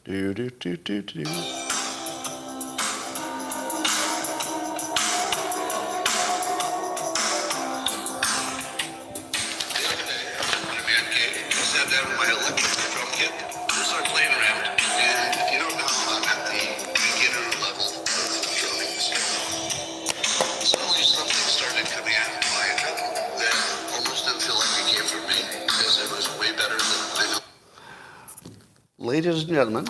Do, do, do, do, do. Ladies and gentlemen,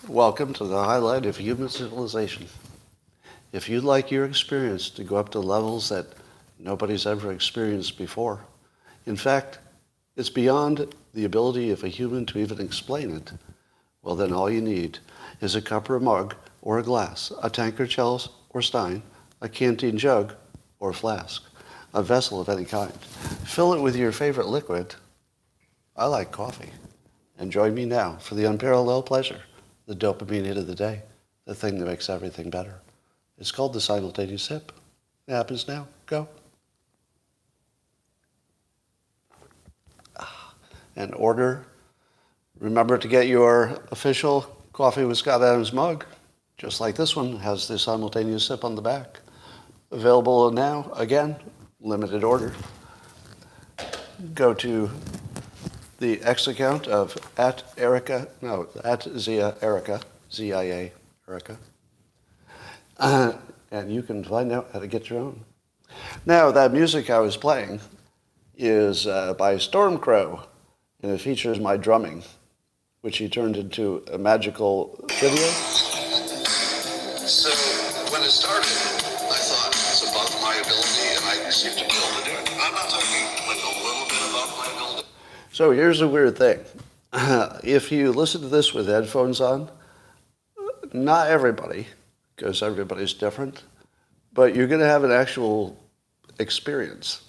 welcome to the highlight of human civilization. If you'd like your experience to go up to levels that nobody's ever experienced before, in fact, it's beyond the ability of a human to even explain it, well then all you need is a cup or a mug or a glass, a tankard, chalice or stein, a canteen jug or flask, a vessel of any kind. Fill it with your favorite liquid. I like coffee. And join me now for the unparalleled pleasure, the dopamine hit of the day, the thing that makes everything better. It's called the simultaneous sip. It happens now. Go. And order. Remember to get your official Coffee with Scott Adams mug, just like this one, has the simultaneous sip on the back. Available now, again, limited order. Go to the X account of at Zia Erica, Z-I-A, Erica. And you can find out how to get your own. Now, that music I was playing is by Stormcrow, and it features my drumming, which he turned into a magical video. So, when it started, I thought it's above my ability, and I seem to be able to do it. I'm not talking like a little bit above my ability. So here's a weird thing. If you listen to this with headphones on, not everybody, because everybody's different, but you're going to have an actual experience.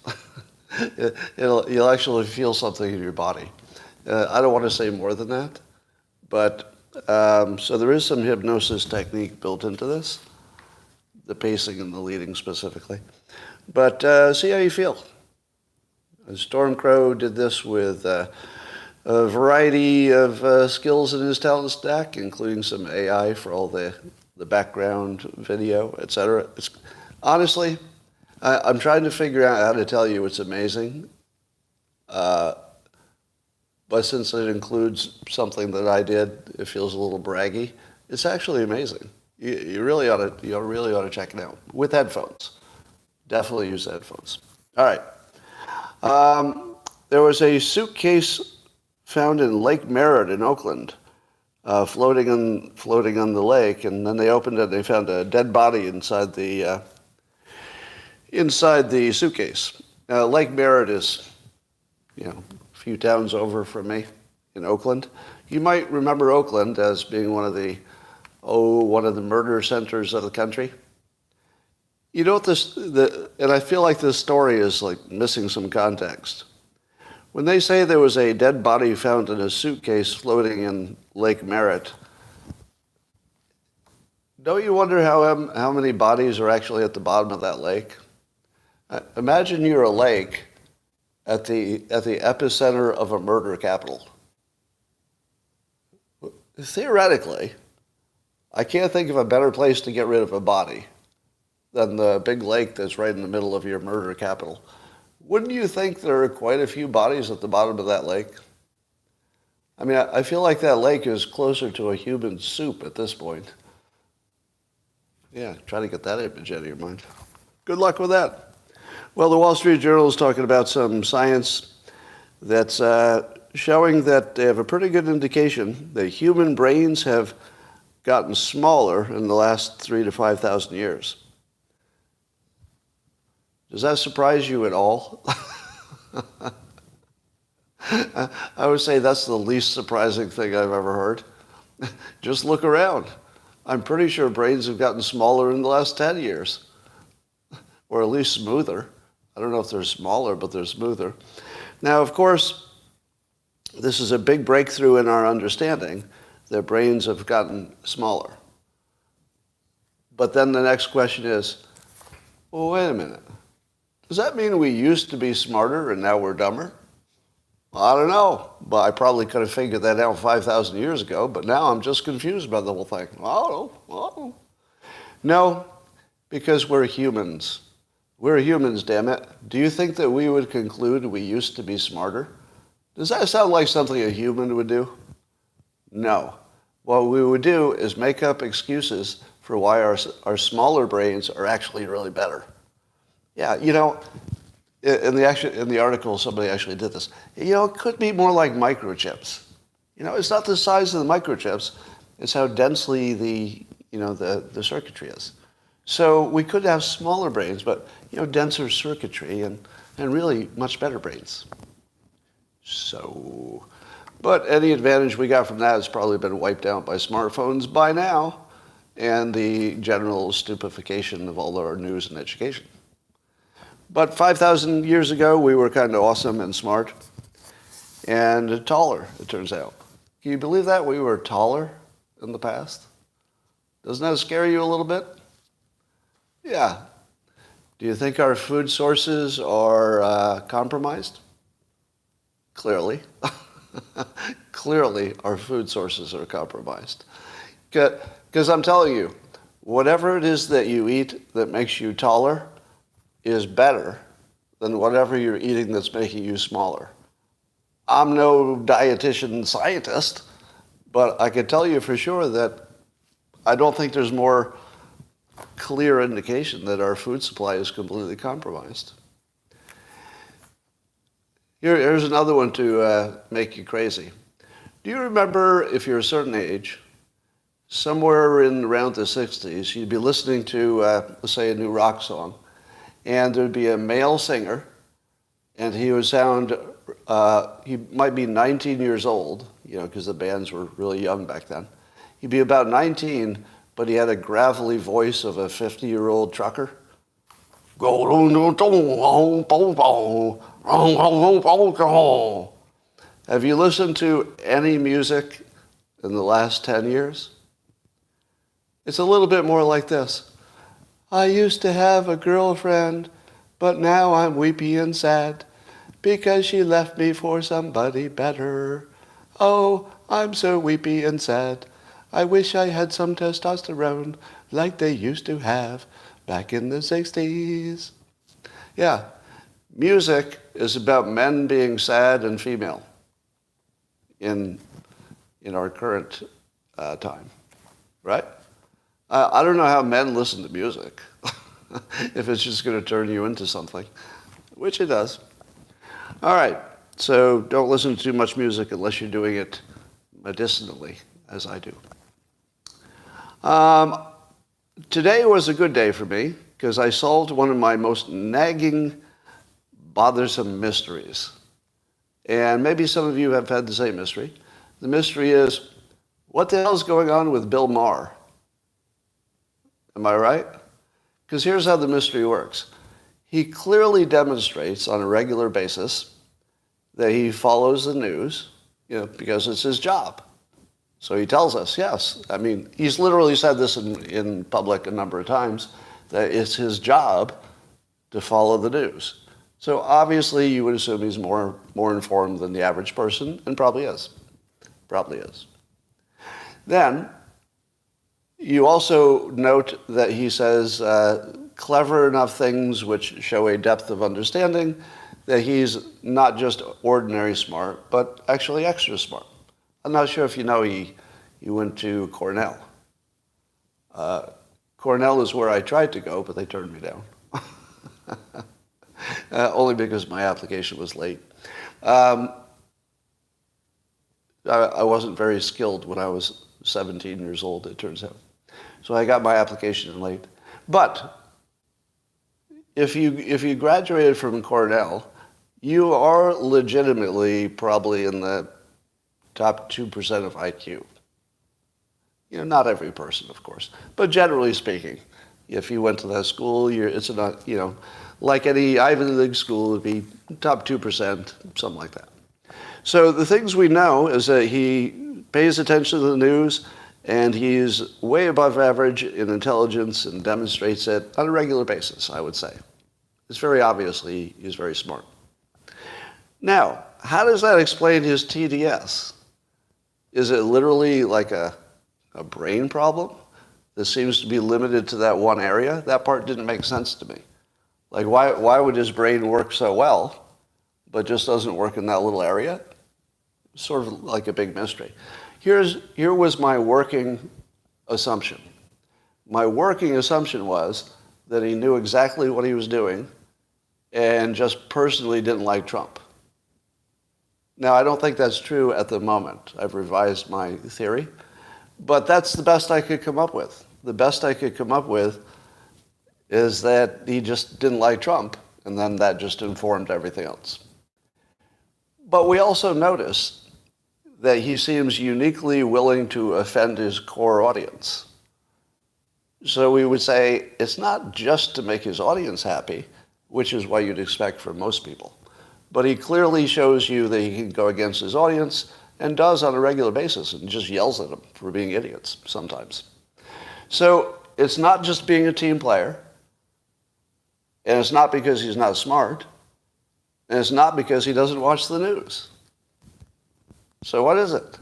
You'll actually feel something in your body. I don't want to say more than that, but so there is some hypnosis technique built into this, the pacing and the leading specifically. But see how you feel. Stormcrow did this with a variety of skills in his talent stack, including some AI for all the background video, etc. Honestly, I'm trying to figure out how to tell you it's amazing, but since it includes something that I did, it feels a little braggy. It's actually amazing. You really ought to check it out with headphones. Definitely use headphones. All right. There was a suitcase found in Lake Merritt in Oakland, floating on the lake, and then they opened it and they found a dead body inside the suitcase. Lake Merritt is, a few towns over from me in Oakland. You might remember Oakland as being one of the murder centers of the country. You know and I feel like this story is like missing some context. When they say there was a dead body found in a suitcase floating in Lake Merritt, don't you wonder how many bodies are actually at the bottom of that lake? Imagine you're a lake at the epicenter of a murder capital. Theoretically, I can't think of a better place to get rid of a body than the big lake that's right in the middle of your murder capital. Wouldn't you think there are quite a few bodies at the bottom of that lake? I mean, I feel like that lake is closer to a human soup at this point. Yeah, try to get that image out of your mind. Good luck with that. Well, the Wall Street Journal is talking about some science that's showing that they have a pretty good indication that human brains have gotten smaller in the last 3,000 to 5,000 years. Does that surprise you at all? I would say that's the least surprising thing I've ever heard. Just look around. I'm pretty sure brains have gotten smaller in the last 10 years, or at least smoother. I don't know if they're smaller, but they're smoother. Now, of course, this is a big breakthrough in our understanding that brains have gotten smaller. But then the next question is, well, wait a minute. Does that mean we used to be smarter and now we're dumber? I don't know, but I probably could have figured that out 5,000 years ago, but now I'm just confused about the whole thing. I don't know. I don't know. No, because we're humans. We're humans, damn it. Do you think that we would conclude we used to be smarter? Does that sound like something a human would do? No. What we would do is make up excuses for why our smaller brains are actually really better. Yeah, in the article, somebody actually did this. It could be more like microchips. It's not the size of the microchips; it's how densely the circuitry is. So we could have smaller brains, but denser circuitry and really much better brains. So, but any advantage we got from that has probably been wiped out by smartphones by now, and the general stupefaction of all our news and education. But 5,000 years ago, we were kind of awesome and smart and taller, it turns out. Can you believe that? We were taller in the past? Doesn't that scare you a little bit? Yeah. Do you think our food sources are compromised? Clearly. Clearly, our food sources are compromised. Because I'm telling you, whatever it is that you eat that makes you taller is better than whatever you're eating that's making you smaller. I'm no dietitian scientist, but I can tell you for sure that I don't think there's more clear indication that our food supply is completely compromised. Here's another one to make you crazy. Do you remember, if you're a certain age, somewhere in around the 60s, you'd be listening to, let's say, a new rock song, and there'd be a male singer, and he would sound, he might be 19 years old, because the bands were really young back then. He'd be about 19, but he had a gravelly voice of a 50-year-old trucker. Have you listened to any music in the last 10 years? It's a little bit more like this. I used to have a girlfriend, but now I'm weepy and sad because she left me for somebody better. Oh, I'm so weepy and sad. I wish I had some testosterone like they used to have back in the 60s. Yeah, music is about men being sad and female in our current time, right? I don't know how men listen to music, if it's just going to turn you into something, which it does. All right, so don't listen to too much music unless you're doing it medicinally, as I do. Today was a good day for me because I solved one of my most nagging, bothersome mysteries. And maybe some of you have had the same mystery. The mystery is, what the hell is going on with Bill Maher? Am I right? Because here's how the mystery works. He clearly demonstrates on a regular basis that he follows the news, because it's his job. So he tells us, yes. I mean, he's literally said this in public a number of times, that it's his job to follow the news. So obviously you would assume he's more informed than the average person, and probably is. Probably is. Then, you also note that he says clever enough things which show a depth of understanding that he's not just ordinary smart, but actually extra smart. I'm not sure if you know he went to Cornell. Cornell is where I tried to go, but they turned me down. Only because my application was late. I wasn't very skilled when I was 17 years old, it turns out. So I got my application in late. But if you graduated from Cornell, you are legitimately probably in the top 2% of IQ. Not every person, of course, but generally speaking, if you went to that school, it's not, like any Ivy League school, it'd be top 2%, something like that. So the things we know is that he pays attention to the news, and he's way above average in intelligence and demonstrates it on a regular basis, I would say. It's very obviously he's very smart. Now, how does that explain his TDS? Is it literally like a brain problem that seems to be limited to that one area? That part didn't make sense to me. Like, why would his brain work so well, but just doesn't work in that little area? Sort of like a big mystery. Here was my working assumption. My working assumption was that he knew exactly what he was doing and just personally didn't like Trump. Now, I don't think that's true at the moment. I've revised my theory. But that's the best I could come up with. The best I could come up with is that he just didn't like Trump, and then that just informed everything else. But we also notice that he seems uniquely willing to offend his core audience. So we would say it's not just to make his audience happy, which is what you'd expect from most people. But he clearly shows you that he can go against his audience and does on a regular basis and just yells at them for being idiots sometimes. So it's not just being a team player, and it's not because he's not smart, and it's not because he doesn't watch the news. So what is it?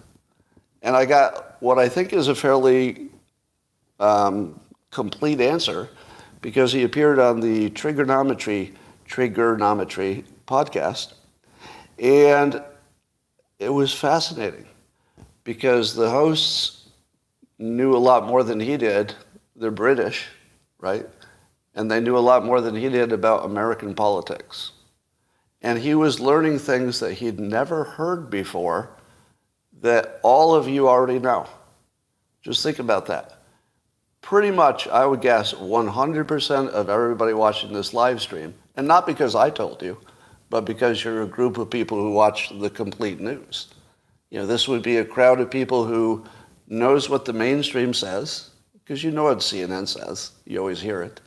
And I got what I think is a fairly complete answer because he appeared on the Trigonometry podcast, and it was fascinating because the hosts knew a lot more than he did. They're British, right? And they knew a lot more than he did about American politics. And he was learning things that he'd never heard before that all of you already know. Just think about that. Pretty much, I would guess, 100% of everybody watching this live stream, and not because I told you, but because you're a group of people who watch the complete news. You know, this would be a crowd of people who knows what the mainstream says, because you know what CNN says. You always hear it.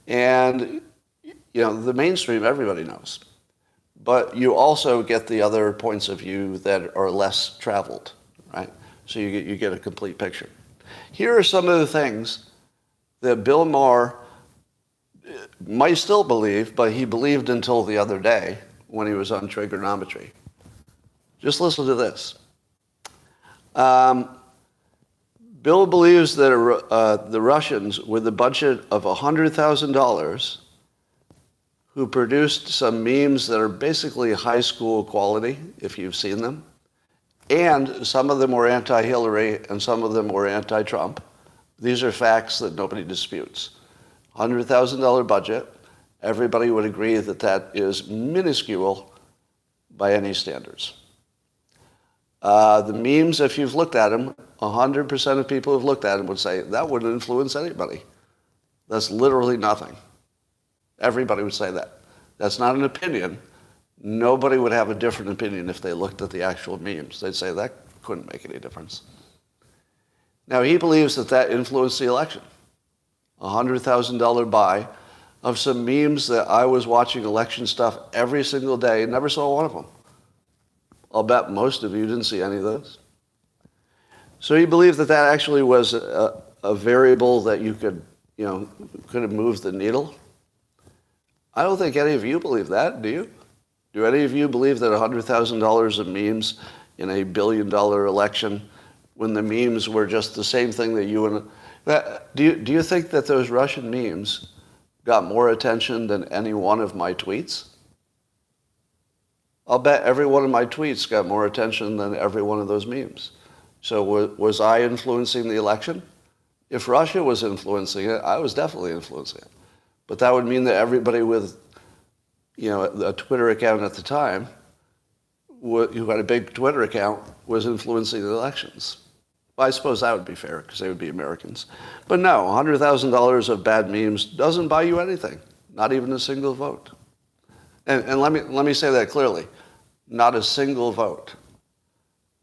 And, you know, the mainstream, everybody knows. But you also get the other points of view that are less traveled, right? So you get a complete picture. Here are some of the things that Bill Maher might still believe, but he believed until the other day when he was on trigonometry. Just listen to this. Bill believes that the Russians, with a budget of $100,000, who produced some memes that are basically high school quality, if you've seen them, and some of them were anti-Hillary and some of them were anti-Trump. These are facts that nobody disputes. $100,000 budget, everybody would agree that that is minuscule by any standards. The memes, if you've looked at them, 100% of people who've looked at them would say, that wouldn't influence anybody. That's literally nothing. Everybody would say that. That's not an opinion. Nobody would have a different opinion if they looked at the actual memes. They'd say that couldn't make any difference. Now, he believes that that influenced the election. $100,000 buy of some memes that I was watching election stuff every single day and never saw one of them. I'll bet most of you didn't see any of those. So he believed that that actually was a variable that you could have moved the needle. I don't think any of you believe that, do you? Do any of you believe that $100,000 of memes in a billion-dollar election, when the memes were just the same thing that you and... Do you think that those Russian memes got more attention than any one of my tweets? I'll bet every one of my tweets got more attention than every one of those memes. So was I influencing the election? If Russia was influencing it, I was definitely influencing it. But that would mean that everybody with, a Twitter account at the time, who had a big Twitter account, was influencing the elections. Well, I suppose that would be fair because they would be Americans. But no, $100,000 of bad memes doesn't buy you anything, not even a single vote. And let me say that clearly, not a single vote.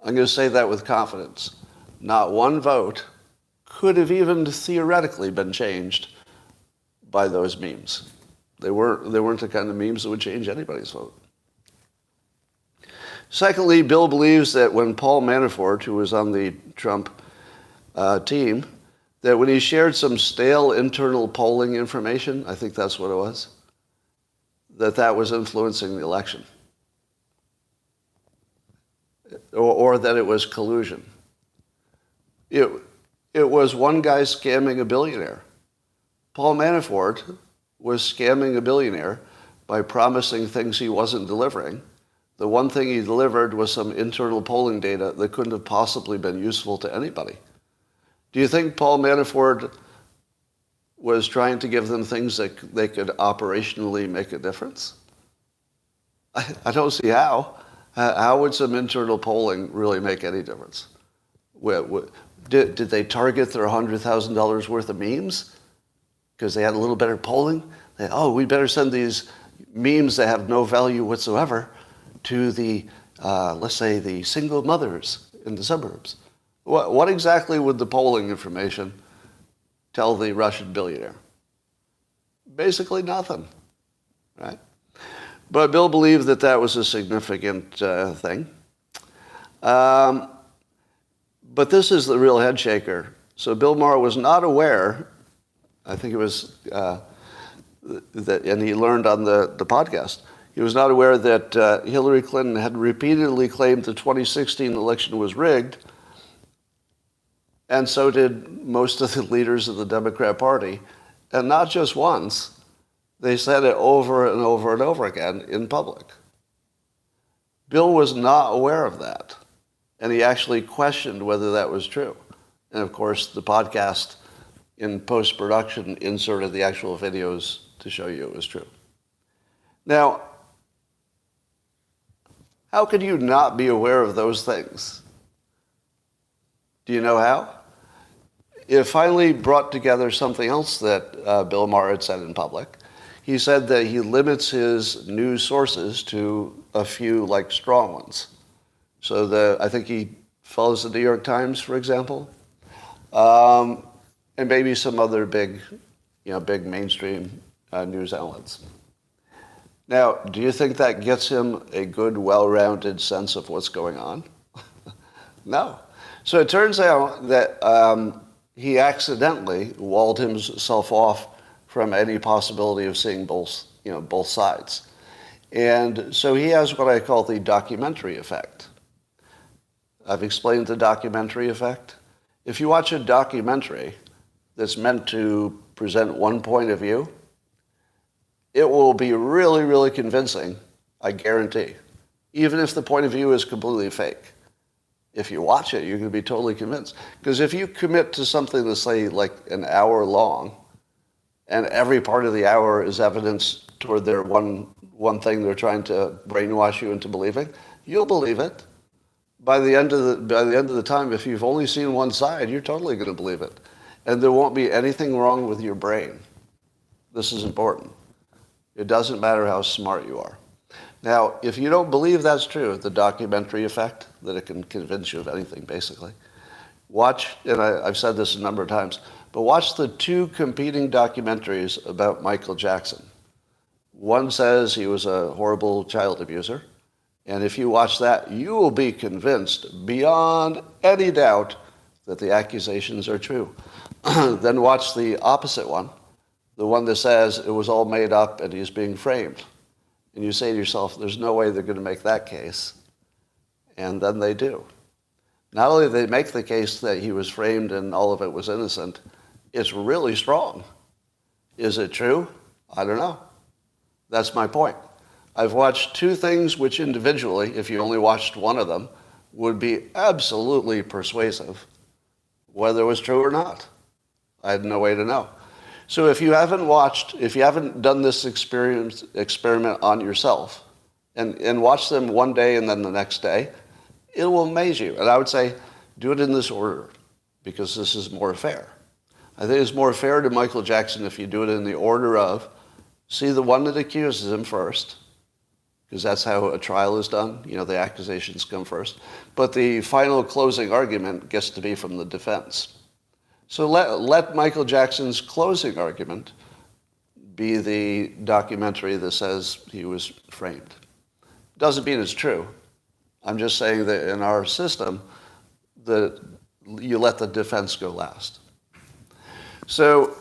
I'm going to say that with confidence. Not one vote could have even theoretically been changed by those memes. They weren't the kind of memes that would change anybody's vote. Secondly, Bill believes that when Paul Manafort, who was on the Trump team, that when he shared some stale internal polling information, I think that's what it was, that was influencing the election. or that it was collusion. It was one guy scamming a billionaire. Paul Manafort was scamming a billionaire by promising things he wasn't delivering. The one thing he delivered was some internal polling data that couldn't have possibly been useful to anybody. Do you think Paul Manafort was trying to give them things that they could operationally make a difference? I don't see how. How would some internal polling really make any difference? Did they target their $100,000 worth of memes because they had a little better polling? We better send these memes that have no value whatsoever to the, let's say, the single mothers in the suburbs. What exactly would the polling information tell the Russian billionaire? Basically nothing, right? But Bill believed that that was a significant thing. But this is the real head shaker. So Bill Maher was not aware, I think it was, that, and he learned on the podcast, he was not aware that Hillary Clinton had repeatedly claimed the 2016 election was rigged, and so did most of the leaders of the Democrat Party. And not just once. They said it over and over and over again in public. Bill was not aware of that. And he actually questioned whether that was true. And of course, the podcast in post-production inserted the actual videos to show you it was true. Now, how could you not be aware of those things? Do you know how? It finally brought together something else that Bill Maher had said in public. He said that he limits his news sources to a few, like, strong ones. So I think he follows the New York Times, for example, and maybe some other big mainstream news outlets. Now, do you think that gets him a good, well-rounded sense of what's going on? No. So it turns out that he accidentally walled himself off from any possibility of seeing both sides. And so he has what I call the documentary effect. I've explained the documentary effect. If you watch a documentary that's meant to present one point of view, it will be really, really convincing, I guarantee, even if the point of view is completely fake. If you watch it, you're going to be totally convinced. Because if you commit to something that's, say, like an hour long, and every part of the hour is evidence toward their one thing they're trying to brainwash you into believing, you'll believe it. By the end of the time, if you've only seen one side, you're totally going to believe it. And there won't be anything wrong with your brain. This is important. It doesn't matter how smart you are. Now, if you don't believe that's true, the documentary effect, that it can convince you of anything, basically, watch, and I've said this a number of times, but watch the two competing documentaries about Michael Jackson. One says he was a horrible child abuser, and if you watch that, you will be convinced beyond any doubt that the accusations are true. Then watch the opposite one, the one that says it was all made up and he's being framed. And you say to yourself, there's no way they're going to make that case. And then they do. Not only do they make the case that he was framed and all of it was innocent, it's really strong. Is it true? I don't know. That's my point. I've watched two things which individually, if you only watched one of them, would be absolutely persuasive, whether it was true or not. I had no way to know. So if you haven't done this experiment on yourself, and watch them one day and then the next day, it will amaze you. And I would say, do it in this order, because this is more fair. I think it's more fair to Michael Jackson if you do it in the order of, see the one that accuses him first, because that's how a trial is done. The accusations come first. But the final closing argument gets to be from the defense. So let Michael Jackson's closing argument be the documentary that says he was framed. Doesn't mean it's true. I'm just saying that in our system, you let the defense go last. So,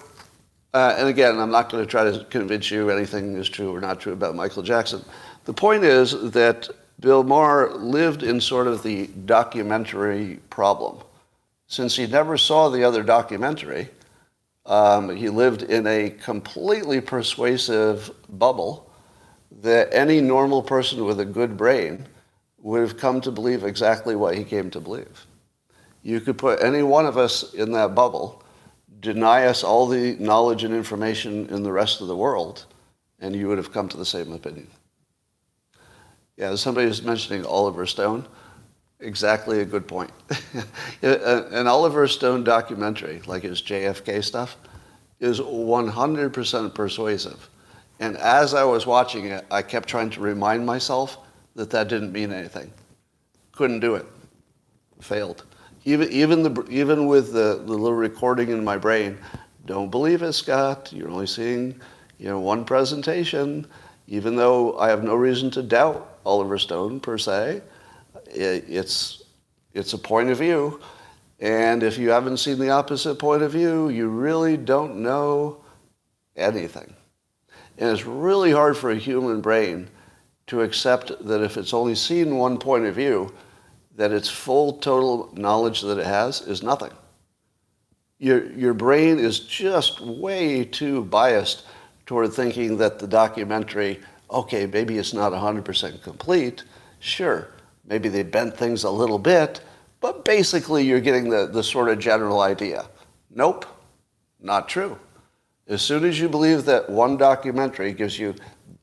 and again, I'm not going to try to convince you anything is true or not true about Michael Jackson. The point is that Bill Maher lived in sort of the documentary problem. Since he never saw the other documentary, he lived in a completely persuasive bubble that any normal person with a good brain would have come to believe exactly what he came to believe. You could put any one of us in that bubble, deny us all the knowledge and information in the rest of the world, and you would have come to the same opinion. Yeah, somebody was mentioning Oliver Stone. Exactly a good point. An Oliver Stone documentary, like his JFK stuff, is 100% persuasive. And as I was watching it, I kept trying to remind myself that that didn't mean anything. Couldn't do it. Failed. Even with the little recording in my brain, don't believe it, Scott. You're only seeing, one presentation. Even though I have no reason to doubt Oliver Stone per se, it's a point of view. And if you haven't seen the opposite point of view, you really don't know anything. And it's really hard for a human brain to accept that if it's only seen one point of view, that its full total knowledge that it has is nothing. Your brain is just way too biased toward thinking that the documentary, okay, maybe it's not 100% complete. Sure, maybe they bent things a little bit, but basically you're getting the sort of general idea. Nope, not true. As soon as you believe that one documentary gives you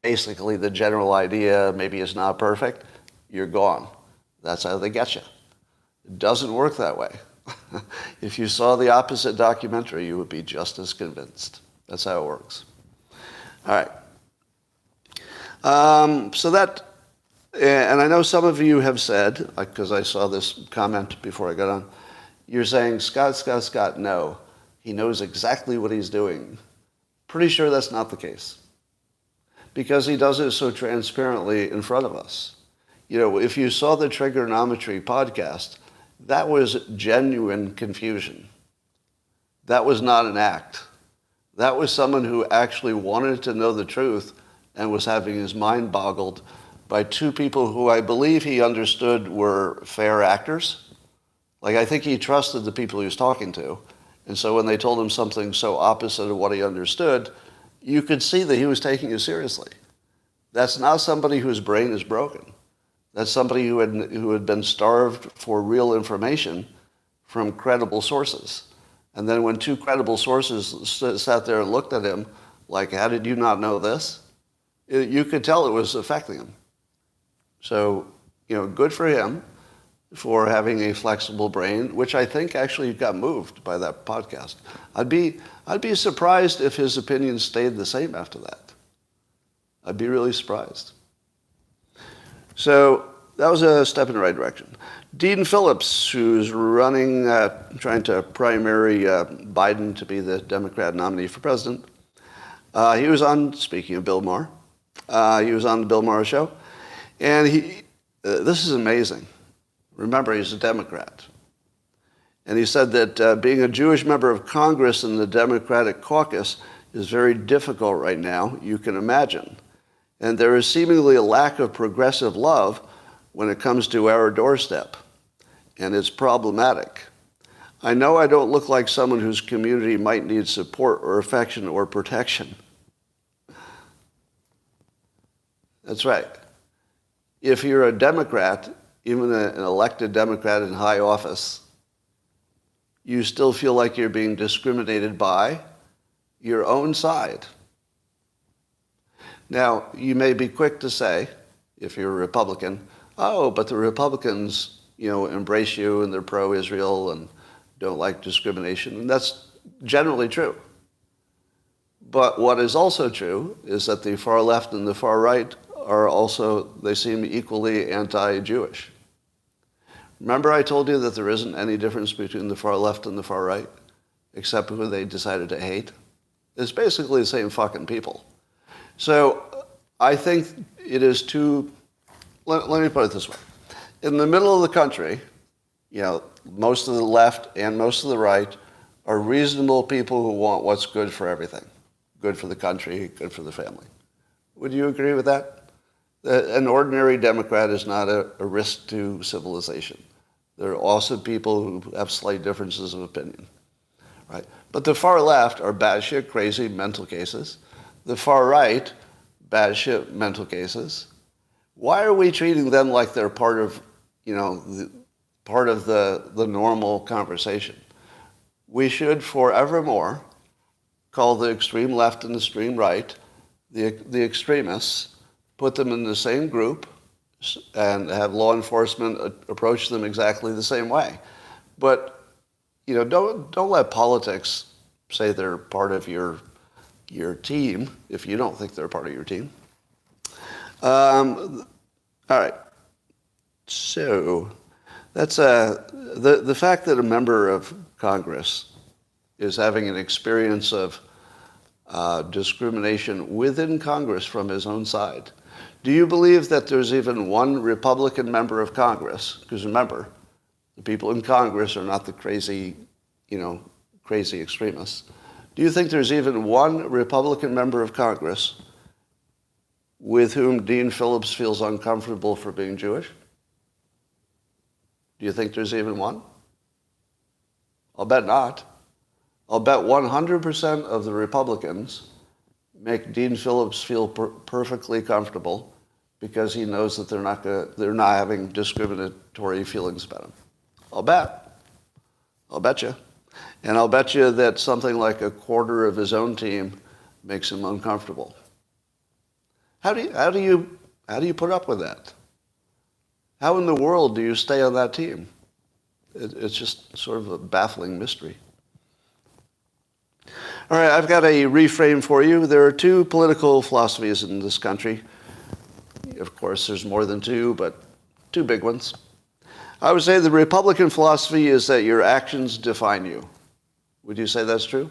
basically the general idea, maybe it's not perfect, you're gone. That's how they get you. It doesn't work that way. If you saw the opposite documentary, you would be just as convinced. That's how it works. All right. And I know some of you have said, because I saw this comment before I got on, you're saying, Scott, no. He knows exactly what he's doing. Pretty sure that's not the case. Because he does it so transparently in front of us. If you saw the Trigonometry podcast, that was genuine confusion. That was not an act. That was someone who actually wanted to know the truth and was having his mind boggled by two people who I believe he understood were fair actors. I think he trusted the people he was talking to. And so when they told him something so opposite of what he understood, you could see that he was taking it seriously. That's not somebody whose brain is broken. That's somebody who had been starved for real information from credible sources. And then when two credible sources sat there and looked at him like, how did you not know this? You could tell it was affecting him. So, good for him for having a flexible brain, which I think actually got moved by that podcast. I'd be surprised if his opinion stayed the same after that. I'd be really surprised. So that was a step in the right direction. Dean Phillips, who's running, trying to primary Biden to be the Democrat nominee for president, he was on, speaking of Bill Maher, he was on the Bill Maher show, and this is amazing. Remember, he's a Democrat. And he said that being a Jewish member of Congress in the Democratic caucus is very difficult right now, you can imagine. And there is seemingly a lack of progressive love when it comes to our doorstep. And it's problematic. I know I don't look like someone whose community might need support or affection or protection. That's right. If you're a Democrat, even an elected Democrat in high office, you still feel like you're being discriminated by your own side. Now, you may be quick to say, if you're a Republican, oh, but the Republicans, embrace you and they're pro-Israel and don't like discrimination. And that's generally true. But what is also true is that the far left and the far right are also, they seem equally anti-Jewish. Remember I told you that there isn't any difference between the far left and the far right, except who they decided to hate? It's basically the same fucking people. So I think it is too, let me put it this way. In the middle of the country, most of the left and most of the right are reasonable people who want what's good for everything. Good for the country, good for the family. Would you agree with that? An ordinary Democrat is not a risk to civilization. There are also people who have slight differences of opinion, right? But the far left are batshit crazy mental cases. The far right, batshit mental cases. Why are we treating them like they're part of, the normal conversation? We should forevermore call the extreme left and the extreme right the extremists, put them in the same group, and have law enforcement approach them exactly the same way. But don't let politics say they're part of your team if you don't think they're part of your team. All right. So that's the fact that a member of Congress is having an experience of discrimination within Congress from his own side. Do you believe that there's even one Republican member of Congress? Because remember, the people in Congress are not the crazy extremists. Do you think there's even one Republican member of Congress with whom Dean Phillips feels uncomfortable for being Jewish? Do you think there's even one? I'll bet not. I'll bet 100% of the Republicans make Dean Phillips feel perfectly comfortable because he knows that they're not having discriminatory feelings about him. I'll bet you. And I'll bet you that something like a quarter of his own team makes him uncomfortable. How do you put up with that? How in the world do you stay on that team? It's just sort of a baffling mystery. All right, I've got a reframe for you. There are two political philosophies in this country. Of course, there's more than two, but two big ones. I would say the Republican philosophy is that your actions define you. Would you say that's true?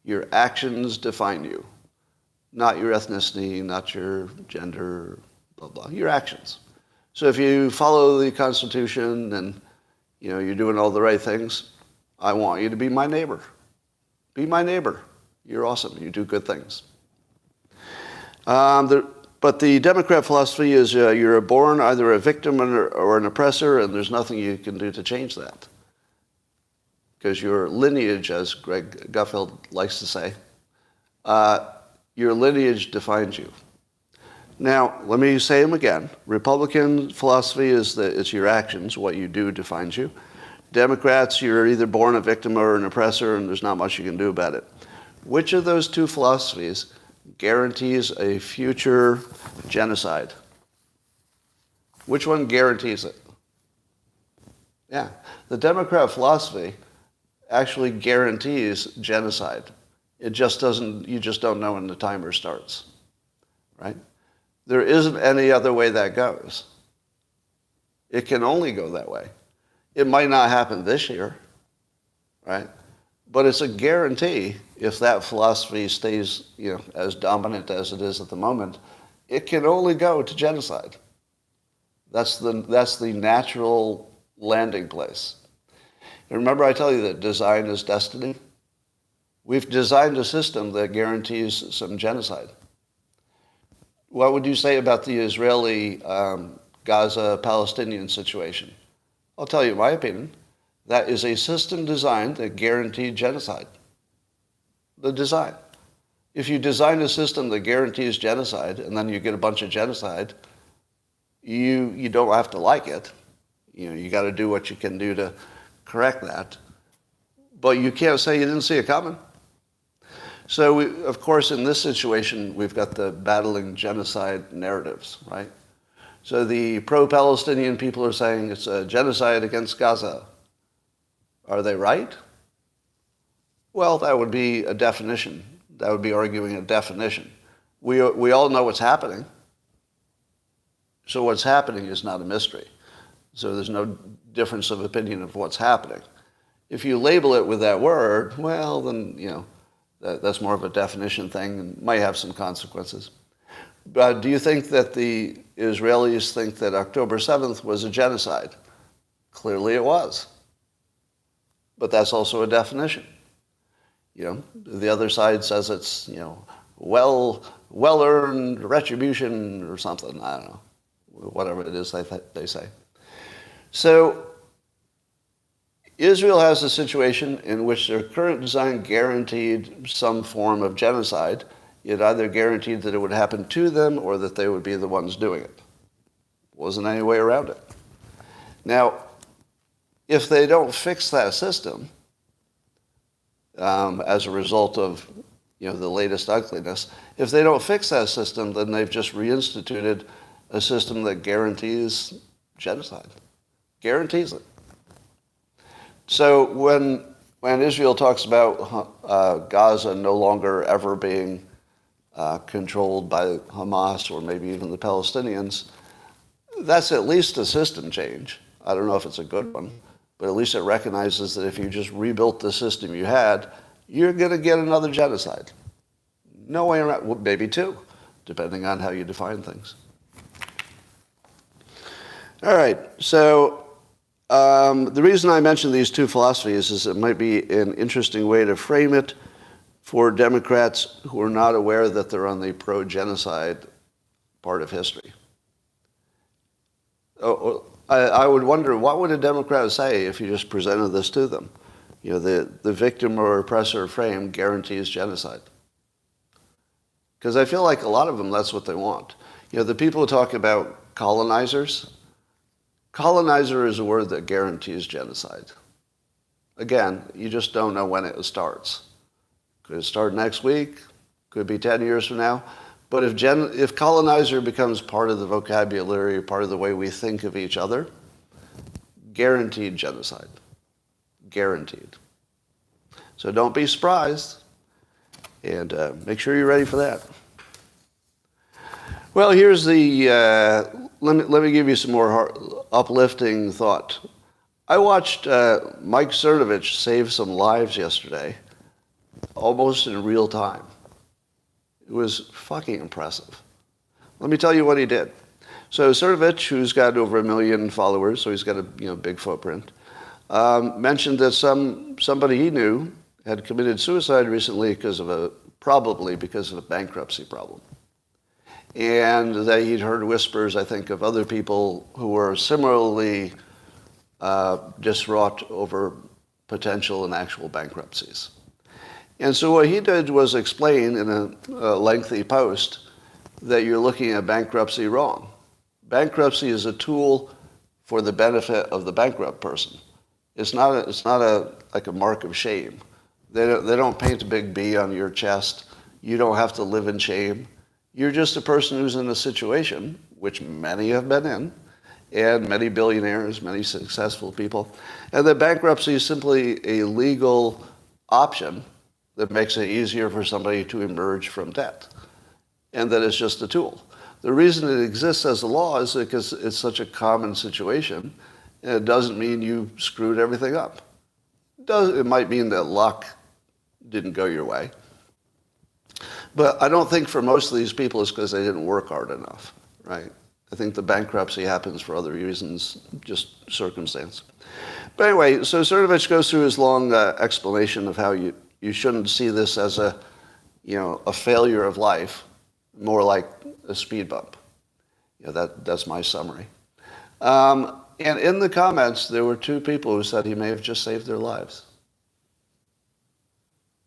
Your actions define you. Not your ethnicity, not your gender, blah, blah. Your actions. So if you follow the Constitution and you're doing all the right things, I want you to be my neighbor. Be my neighbor. You're awesome. You do good things. But the Democrat philosophy is you're born either a victim or an oppressor, and there's nothing you can do to change that. Because your lineage, as Greg Gutfeld likes to say, your lineage defines you. Now, let me say them again. Republican philosophy is that it's your actions, what you do defines you. Democrats, you're either born a victim or an oppressor, and there's not much you can do about it. Which of those two philosophies guarantees a future genocide? Which one guarantees it? Yeah, the Democrat philosophy actually guarantees genocide. It just doesn't, you just don't know when the timer starts, right? There isn't any other way that goes. It can only go that way. It might not happen this year, right? But it's a guarantee if that philosophy stays, as dominant as it is at the moment, it can only go to genocide. That's the natural landing place. And remember I tell you that design is destiny? We've designed a system that guarantees some genocide. What would you say about the Israeli Gaza-Palestinian situation? I'll tell you my opinion. That is a system designed that guaranteed genocide. The design. If you design a system that guarantees genocide and then you get a bunch of genocide, you don't have to like it. You got to do what you can do to correct that. But you can't say you didn't see it coming. So, of course, in this situation, we've got the battling genocide narratives, right? So the pro-Palestinian people are saying it's a genocide against Gaza. Are they right? Well, that would be a definition. That would be arguing a definition. We all know what's happening. So what's happening is not a mystery. So there's no difference of opinion of what's happening. If you label it with that word, well, then, that's more of a definition thing and might have some consequences. But do you think that the Israelis think that October 7th was a genocide? Clearly it was. But that's also a definition. The other side says it's, well-earned retribution or something. I don't know. whatever it is they say. So Israel has a situation in which their current design guaranteed some form of genocide. It either guaranteed that it would happen to them or that they would be the ones doing it. Wasn't any way around it. Now, if they don't fix that system as a result of the latest ugliness, if they don't fix that system, then they've just reinstituted a system that guarantees genocide. Guarantees it. So when Israel talks about Gaza no longer ever being controlled by Hamas or maybe even the Palestinians, that's at least a system change. I don't know if it's a good one, but at least it recognizes that if you just rebuilt the system you had, you're going to get another genocide. No way around, well, maybe two, depending on how you define things. All right, so the reason I mention these two philosophies is it might be an interesting way to frame it for Democrats who are not aware that they're on the pro-genocide part of history. I would wonder, what would a Democrat say if you just presented this to them? The victim or oppressor frame guarantees genocide. Because I feel like a lot of them, that's what they want. The people who talk about colonizers, colonizer is a word that guarantees genocide. Again, you just don't know when it starts. Could it start next week? Could be 10 years from now. But if colonizer becomes part of the vocabulary, part of the way we think of each other, guaranteed genocide. Guaranteed. So don't be surprised, and make sure you're ready for that. Well, here's the, let me give you some more uplifting thought. I watched Mike Cernovich save some lives yesterday, almost in real time. It was fucking impressive. Let me tell you what he did. So Cernovich, who's got over 1 million followers, so he's got a big footprint, mentioned that somebody he knew had committed suicide recently probably because of a bankruptcy problem. And that he'd heard whispers, I think, of other people who were similarly distraught over potential and actual bankruptcies. And so what he did was explain in a lengthy post that you're looking at bankruptcy wrong. Bankruptcy is a tool for the benefit of the bankrupt person. It's not like a mark of shame. They don't paint a big B on your chest. You don't have to live in shame. You're just a person who's in a situation, which many have been in, and many billionaires, many successful people, and that bankruptcy is simply a legal option that makes it easier for somebody to emerge from debt, and that it's just a tool. The reason it exists as a law is because it's such a common situation, and it doesn't mean you screwed everything up. It might mean that luck didn't go your way. But I don't think for most of these people it's because they didn't work hard enough, right? I think the bankruptcy happens for other reasons, just circumstance. But anyway, so Cernovich goes through his long explanation of how you shouldn't see this as a failure of life, more like a speed bump. That's my summary. And in the comments, there were two people who said he may have just saved their lives.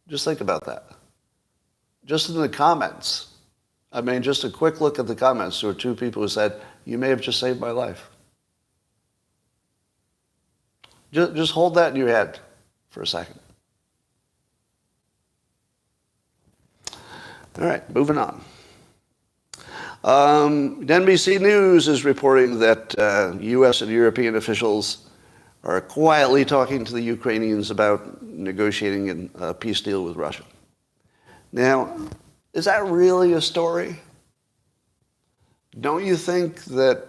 Just think about that. Just in the comments. I mean, just a quick look at the comments. There were two people who said, you may have just saved my life. Just hold that in your head for a second. All right, moving on. NBC News is reporting that U.S. and European officials are quietly talking to the Ukrainians about negotiating a peace deal with Russia. Now, is that really a story? Don't you think that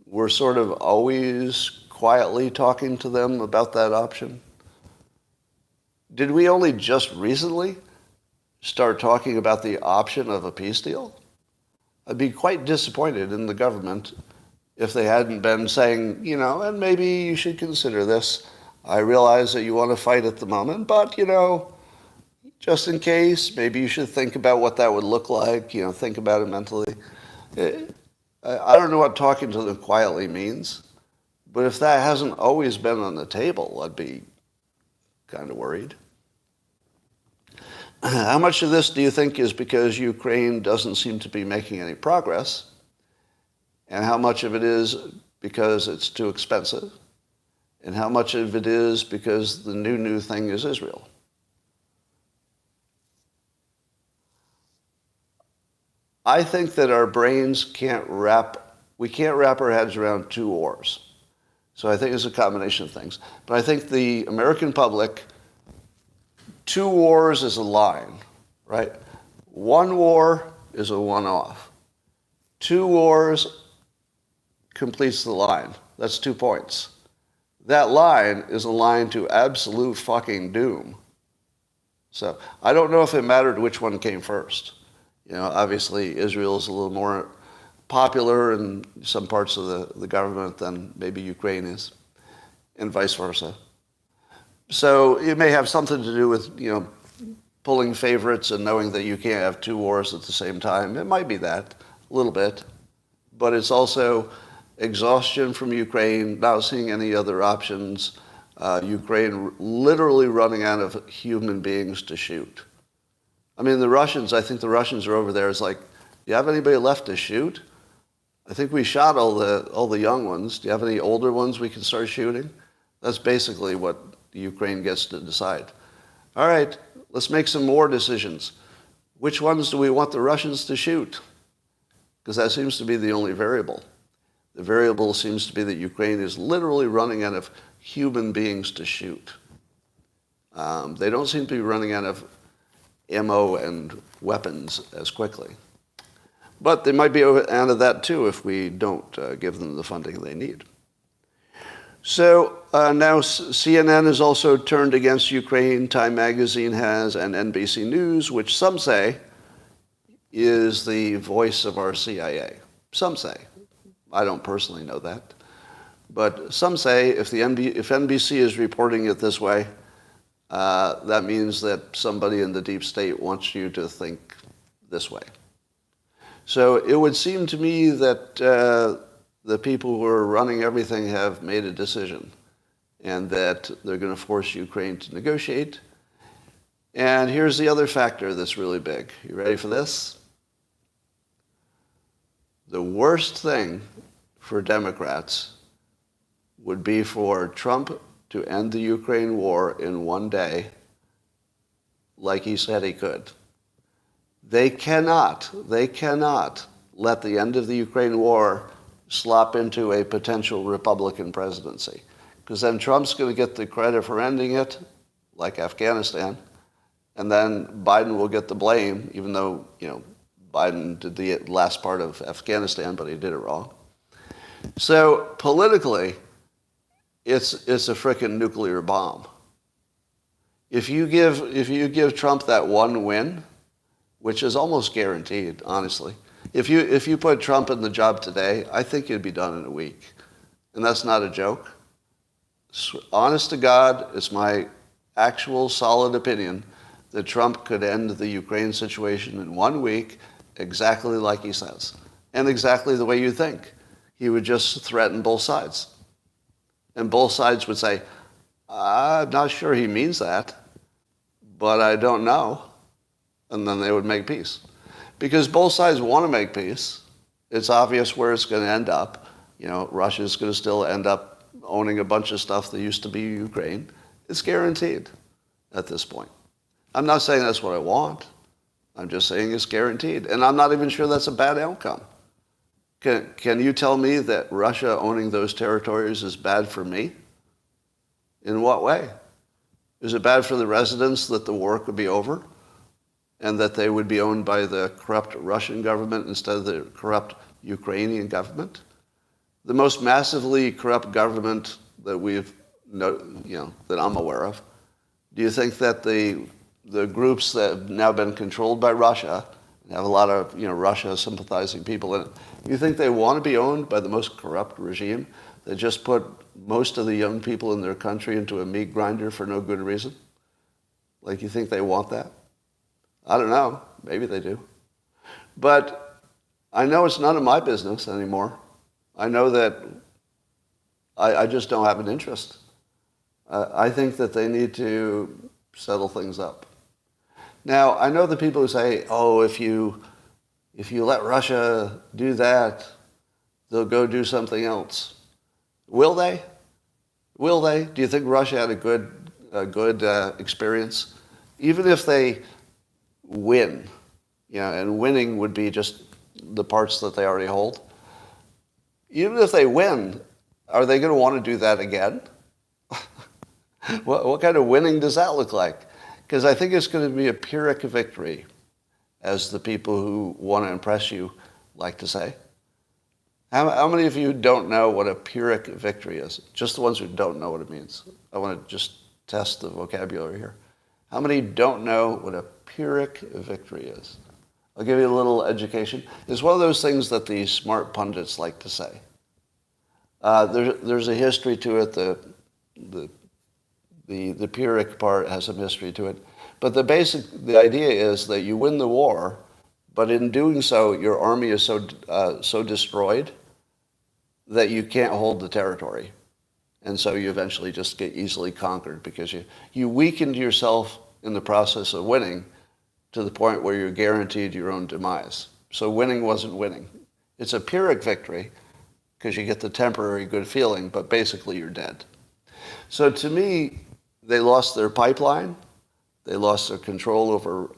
we're sort of always quietly talking to them about that option? Did we only just recently start talking about the option of a peace deal? I'd be quite disappointed in the government if they hadn't been saying, and maybe you should consider this. I realize that you want to fight at the moment, but, just in case, maybe you should think about what that would look like, think about it mentally. I don't know what talking to them quietly means, but if that hasn't always been on the table, I'd be kind of worried. How much of this do you think is because Ukraine doesn't seem to be making any progress? And how much of it is because it's too expensive? And how much of it is because the new thing is Israel? I think that our brains can't wrap our heads around two wars. So I think it's a combination of things. But I think the American public, two wars is a line, right? One war is a one-off. Two wars completes the line. That's 2 points. That line is a line to absolute fucking doom. So I don't know if it mattered which one came first. Obviously Israel is a little more popular in some parts of the government than maybe Ukraine is, and vice versa. So it may have something to do with, pulling favorites and knowing that you can't have two wars at the same time. It might be that, a little bit. But it's also exhaustion from Ukraine, not seeing any other options, Ukraine literally running out of human beings to shoot. I mean, I think the Russians are over there. It's like, do you have anybody left to shoot? I think we shot all the young ones. Do you have any older ones we can start shooting? That's basically what Ukraine gets to decide. All right, let's make some more decisions. Which ones do we want the Russians to shoot? Because that seems to be the only variable. The variable seems to be that Ukraine is literally running out of human beings to shoot. They don't seem to be running out of ammo and weapons as quickly. But they might be out of that too if we don't give them the funding they need. So now CNN has also turned against Ukraine, Time Magazine has, and NBC News, which some say is the voice of our CIA. Some say. I don't personally know that. But some say if NBC is reporting it this way, that means that somebody in the deep state wants you to think this way. So it would seem to me that the people who are running everything have made a decision and that they're going to force Ukraine to negotiate. And here's the other factor that's really big. You ready for this? The worst thing for Democrats would be for Trump to end the Ukraine war in one day, like he said he could. They cannot let the end of the Ukraine war slop into a potential Republican presidency. Because then Trump's going to get the credit for ending it, like Afghanistan, and then Biden will get the blame, even though, Biden did the last part of Afghanistan, but he did it wrong. So politically, it's a frickin' nuclear bomb. If you give Trump that one win, which is almost guaranteed, honestly, if you put Trump in the job today, I think he'd be done in a week, and that's not a joke. Honest to God, it's my actual solid opinion that Trump could end the Ukraine situation in 1 week, exactly like he says, and exactly the way you think. He would just threaten both sides. And both sides would say, I'm not sure he means that, but I don't know. And then they would make peace. Because both sides want to make peace. It's obvious where it's going to end up. Russia's going to still end up owning a bunch of stuff that used to be Ukraine. It's guaranteed at this point. I'm not saying that's what I want. I'm just saying it's guaranteed. And I'm not even sure that's a bad outcome. Can you tell me that Russia owning those territories is bad for me? In what way? Is it bad for the residents that the war could be over and that they would be owned by the corrupt Russian government instead of the corrupt Ukrainian government? The most massively corrupt government that that I'm aware of. Do you think that the groups that have now been controlled by Russia and have a lot of Russia sympathizing people in it, you think they want to be owned by the most corrupt regime that just put most of the young people in their country into a meat grinder for no good reason? Like, you think they want that? I don't know. Maybe they do. But I know it's none of my business anymore. I know that I just don't have an interest. I think that they need to settle things up. Now, I know the people who say, oh, if you let Russia do that, they'll go do something else. Will they? Will they? Do you think Russia had a good experience? Even if they win, and winning would be just the parts that they already hold. Even if they win, are they going to want to do that again? What kind of winning does that look like? Because I think it's going to be a Pyrrhic victory, as the people who want to impress you like to say. How many of you don't know what a Pyrrhic victory is? Just the ones who don't know what it means. I want to just test the vocabulary here. How many don't know what a Pyrrhic victory is? I'll give you a little education. It's one of those things that the smart pundits like to say. There's a history to it. The Pyrrhic part has some history to it. But the idea is that you win the war, but in doing so, your army is so destroyed that you can't hold the territory. And so you eventually just get easily conquered because you weakened yourself in the process of winning to the point where you're guaranteed your own demise. So winning wasn't winning. It's a Pyrrhic victory because you get the temporary good feeling, but basically you're dead. So to me, they lost their pipeline. They lost their control over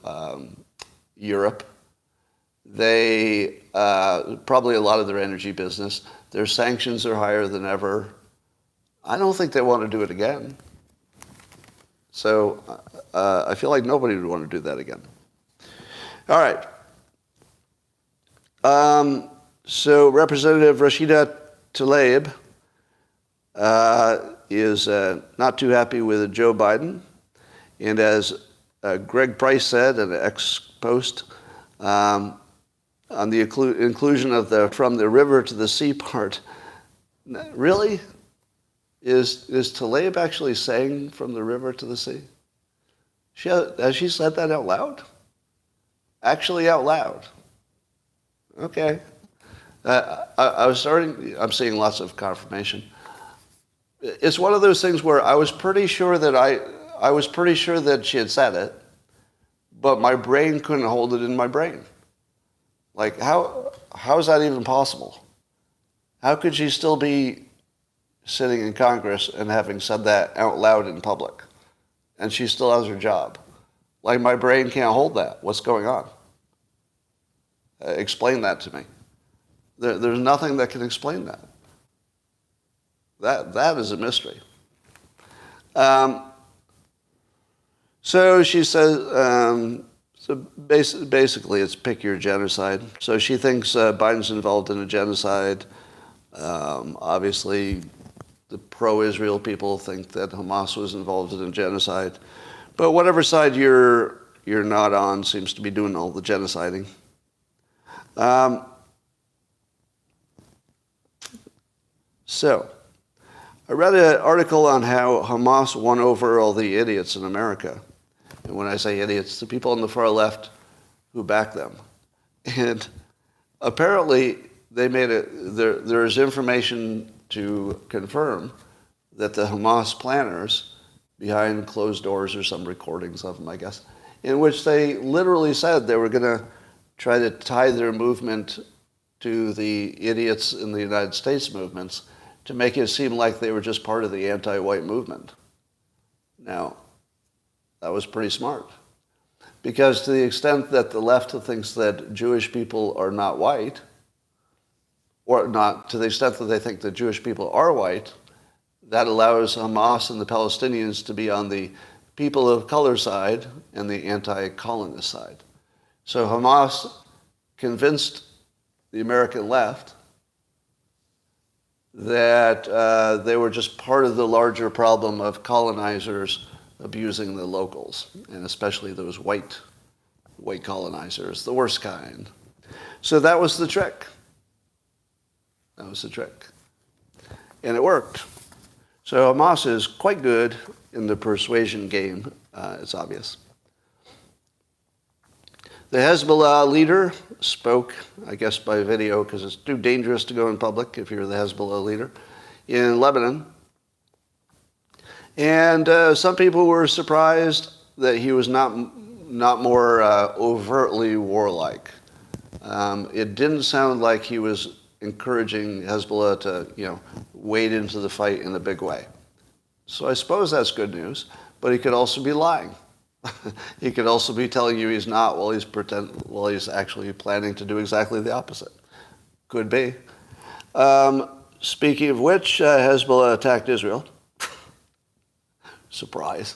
Europe. They probably a lot of their energy business. Their sanctions are higher than ever. I don't think they want to do it again. So I feel like nobody would want to do that again. All right. So Representative Rashida Tlaib is not too happy with Joe Biden. And as Greg Price said in an ex-post, on the inclusion of the from the river to the sea part, really? Is Tlaib actually saying from the river to the sea? Has she said that out loud? Actually out loud. Okay. I'm seeing lots of confirmation. It's one of those things where I was pretty sure that she had said it, but my brain couldn't hold it in my brain. Like, how is that even possible? How could she still be sitting in Congress and having said that out loud in public? And she still has her job. Like, my brain can't hold that. What's going on? Explain that to me. There's nothing that can explain that. That is a mystery. So she says, so basically it's pick your genocide. So she thinks Biden's involved in a genocide. Obviously, the pro-Israel people think that Hamas was involved in a genocide. But whatever side you're not on seems to be doing all the genociding. So, I read an article on how Hamas won over all the idiots in America. And when I say idiots, the people on the far left who back them. And apparently, they made there's information to confirm that the Hamas planners, behind closed doors, or some recordings of them, I guess, in which they literally said they were going to try to tie their movement to the idiots in the United States movements to make it seem like they were just part of the anti-white movement. Now, that was pretty smart. Because to the extent that the left thinks that Jewish people are not white, or not to the extent that they think that Jewish people are white, that allows Hamas and the Palestinians to be on the people of color side and the anti-colonist side. So Hamas convinced the American left that they were just part of the larger problem of colonizers abusing the locals, and especially those white colonizers, the worst kind. So that was the trick. That was the trick. And it worked. So Hamas is quite good in the persuasion game, it's obvious. The Hezbollah leader, spoke, I guess by video, because it's too dangerous to go in public if you're the Hezbollah leader, in Lebanon. And some people were surprised that he was not more overtly warlike. It didn't sound like he was encouraging Hezbollah to, wade into the fight in a big way. So I suppose that's good news, but he could also be lying. He could also be telling you he's not while he's actually planning to do exactly the opposite. Could be. Speaking of which, Hezbollah attacked Israel. Surprise.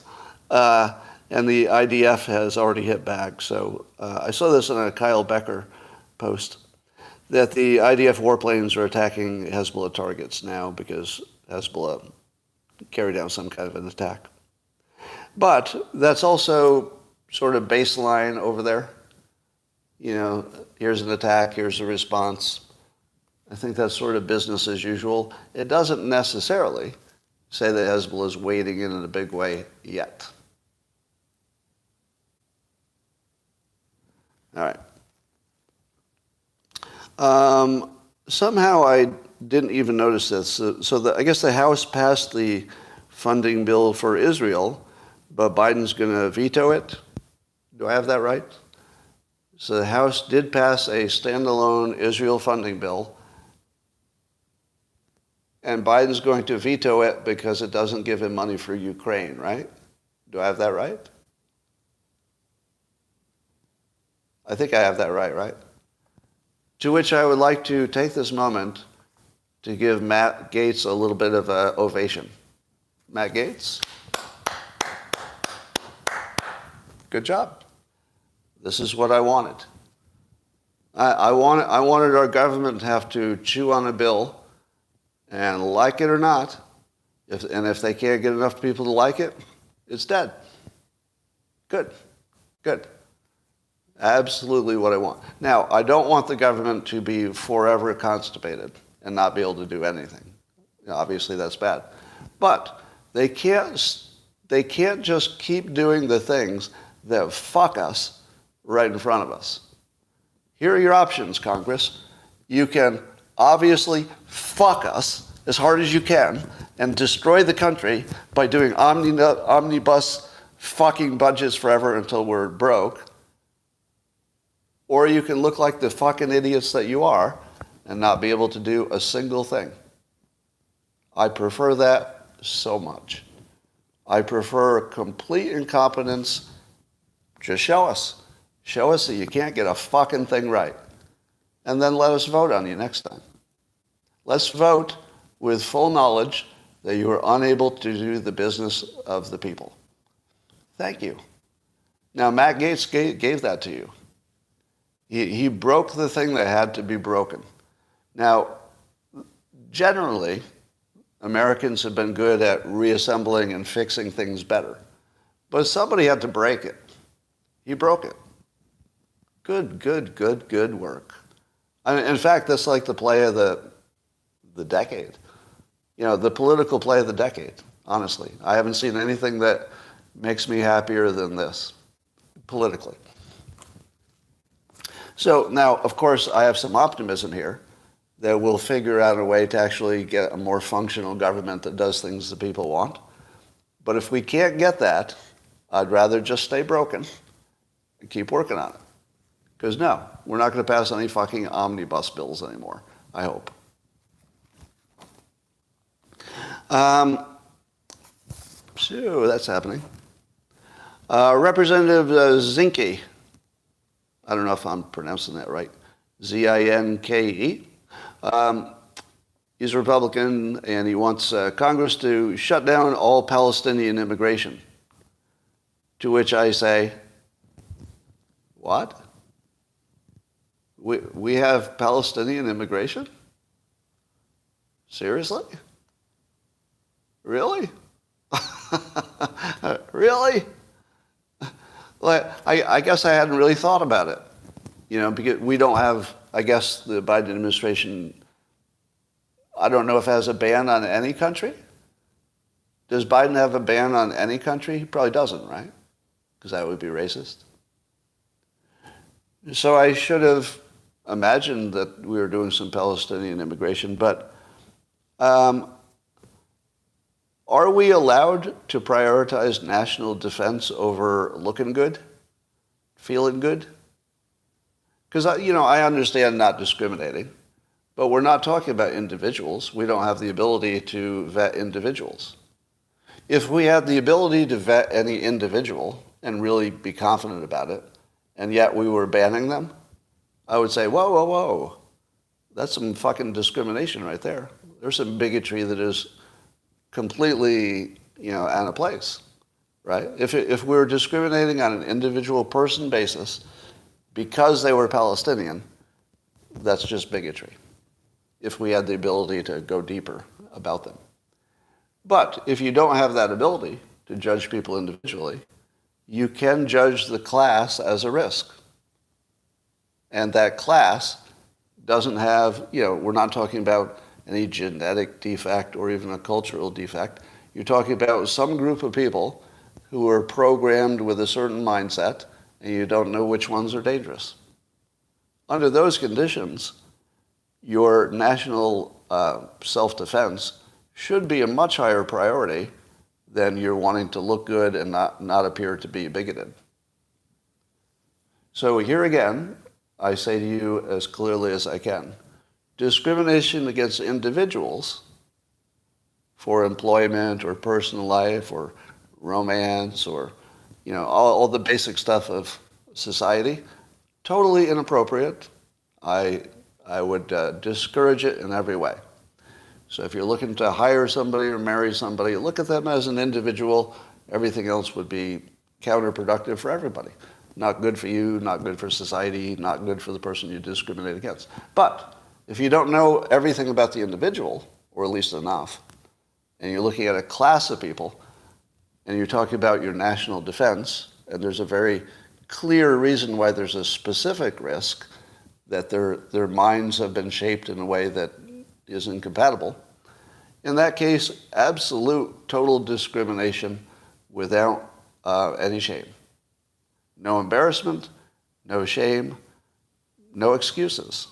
And the IDF has already hit back. So I saw this in a Kyle Becker post, that the IDF warplanes are attacking Hezbollah targets now because Hezbollah carried out some kind of an attack. But that's also sort of baseline over there. Here's an attack, here's a response. I think that's sort of business as usual. It doesn't necessarily say that Hezbollah is wading in a big way yet. All right. Somehow I didn't even notice this. I guess the House passed the funding bill for Israel, but Biden's going to veto it. Do I have that right? So the House did pass a standalone Israel funding bill, and Biden's going to veto it because it doesn't give him money for Ukraine, right? Do I have that right? I think I have that right? To which I would like to take this moment to give Matt Gaetz a little bit of an ovation. Matt Gaetz? Good job. This is what I wanted. I wanted our government to have to chew on a bill, and like it or not, if they can't get enough people to like it, it's dead. Good. Absolutely what I want. Now, I don't want the government to be forever constipated and not be able to do anything. Obviously, that's bad. But they can't just keep doing the things that fuck us right in front of us. Here are your options, Congress. You can obviously fuck us as hard as you can and destroy the country by doing omnibus fucking budgets forever until we're broke. Or you can look like the fucking idiots that you are and not be able to do a single thing. I prefer that so much. I prefer complete incompetence. Just show us. Show us that you can't get a fucking thing right. And then let us vote on you next time. Let's vote with full knowledge that you are unable to do the business of the people. Thank you. Now, Matt Gaetz gave that to you. He broke the thing that had to be broken. Now, generally, Americans have been good at reassembling and fixing things better. But somebody had to break it. He broke it. Good work. In fact, that's like the play of the decade. The political play of the decade, honestly. I haven't seen anything that makes me happier than this, politically. So now, of course, I have some optimism here that we'll figure out a way to actually get a more functional government that does things the people want. But if we can't get that, I'd rather just stay broken and keep working on it. Because no, we're not going to pass any fucking omnibus bills anymore, I hope. So that's happening. Representative Zinke, I don't know if I'm pronouncing that right, Zinke. He's a Republican, and he wants Congress to shut down all Palestinian immigration. To which I say, what? We have Palestinian immigration? Seriously? Really? Really? Well, I guess I hadn't really thought about it. Because we don't have, I guess the Biden administration, I don't know if it has a ban on any country. Does Biden have a ban on any country? He probably doesn't, right? Because that would be racist. So I should have imagine that we were doing some Palestinian immigration, but are we allowed to prioritize national defense over looking good, feeling good? Because, I understand not discriminating, but we're not talking about individuals. We don't have the ability to vet individuals. If we had the ability to vet any individual and really be confident about it, and yet we were banning them, I would say, whoa, whoa, whoa. That's some fucking discrimination right there. There's some bigotry that is completely, out of place, right? If we were discriminating on an individual person basis because they were Palestinian, that's just bigotry, if we had the ability to go deeper about them. But if you don't have that ability to judge people individually, you can judge the class as a risk. And that class doesn't have, we're not talking about any genetic defect or even a cultural defect. You're talking about some group of people who are programmed with a certain mindset, and you don't know which ones are dangerous. Under those conditions, your national self-defense should be a much higher priority than you're wanting to look good and not appear to be bigoted. So here again, I say to you as clearly as I can, discrimination against individuals for employment or personal life or romance or, all the basic stuff of society, totally inappropriate. I would discourage it in every way. So if you're looking to hire somebody or marry somebody, look at them as an individual. Everything else would be counterproductive for everybody. Not good for you, not good for society, not good for the person you discriminate against. But if you don't know everything about the individual, or at least enough, and you're looking at a class of people, and you're talking about your national defense, and there's a very clear reason why there's a specific risk that their minds have been shaped in a way that is incompatible. In that case, absolute total discrimination without any shame. No embarrassment, no shame, no excuses.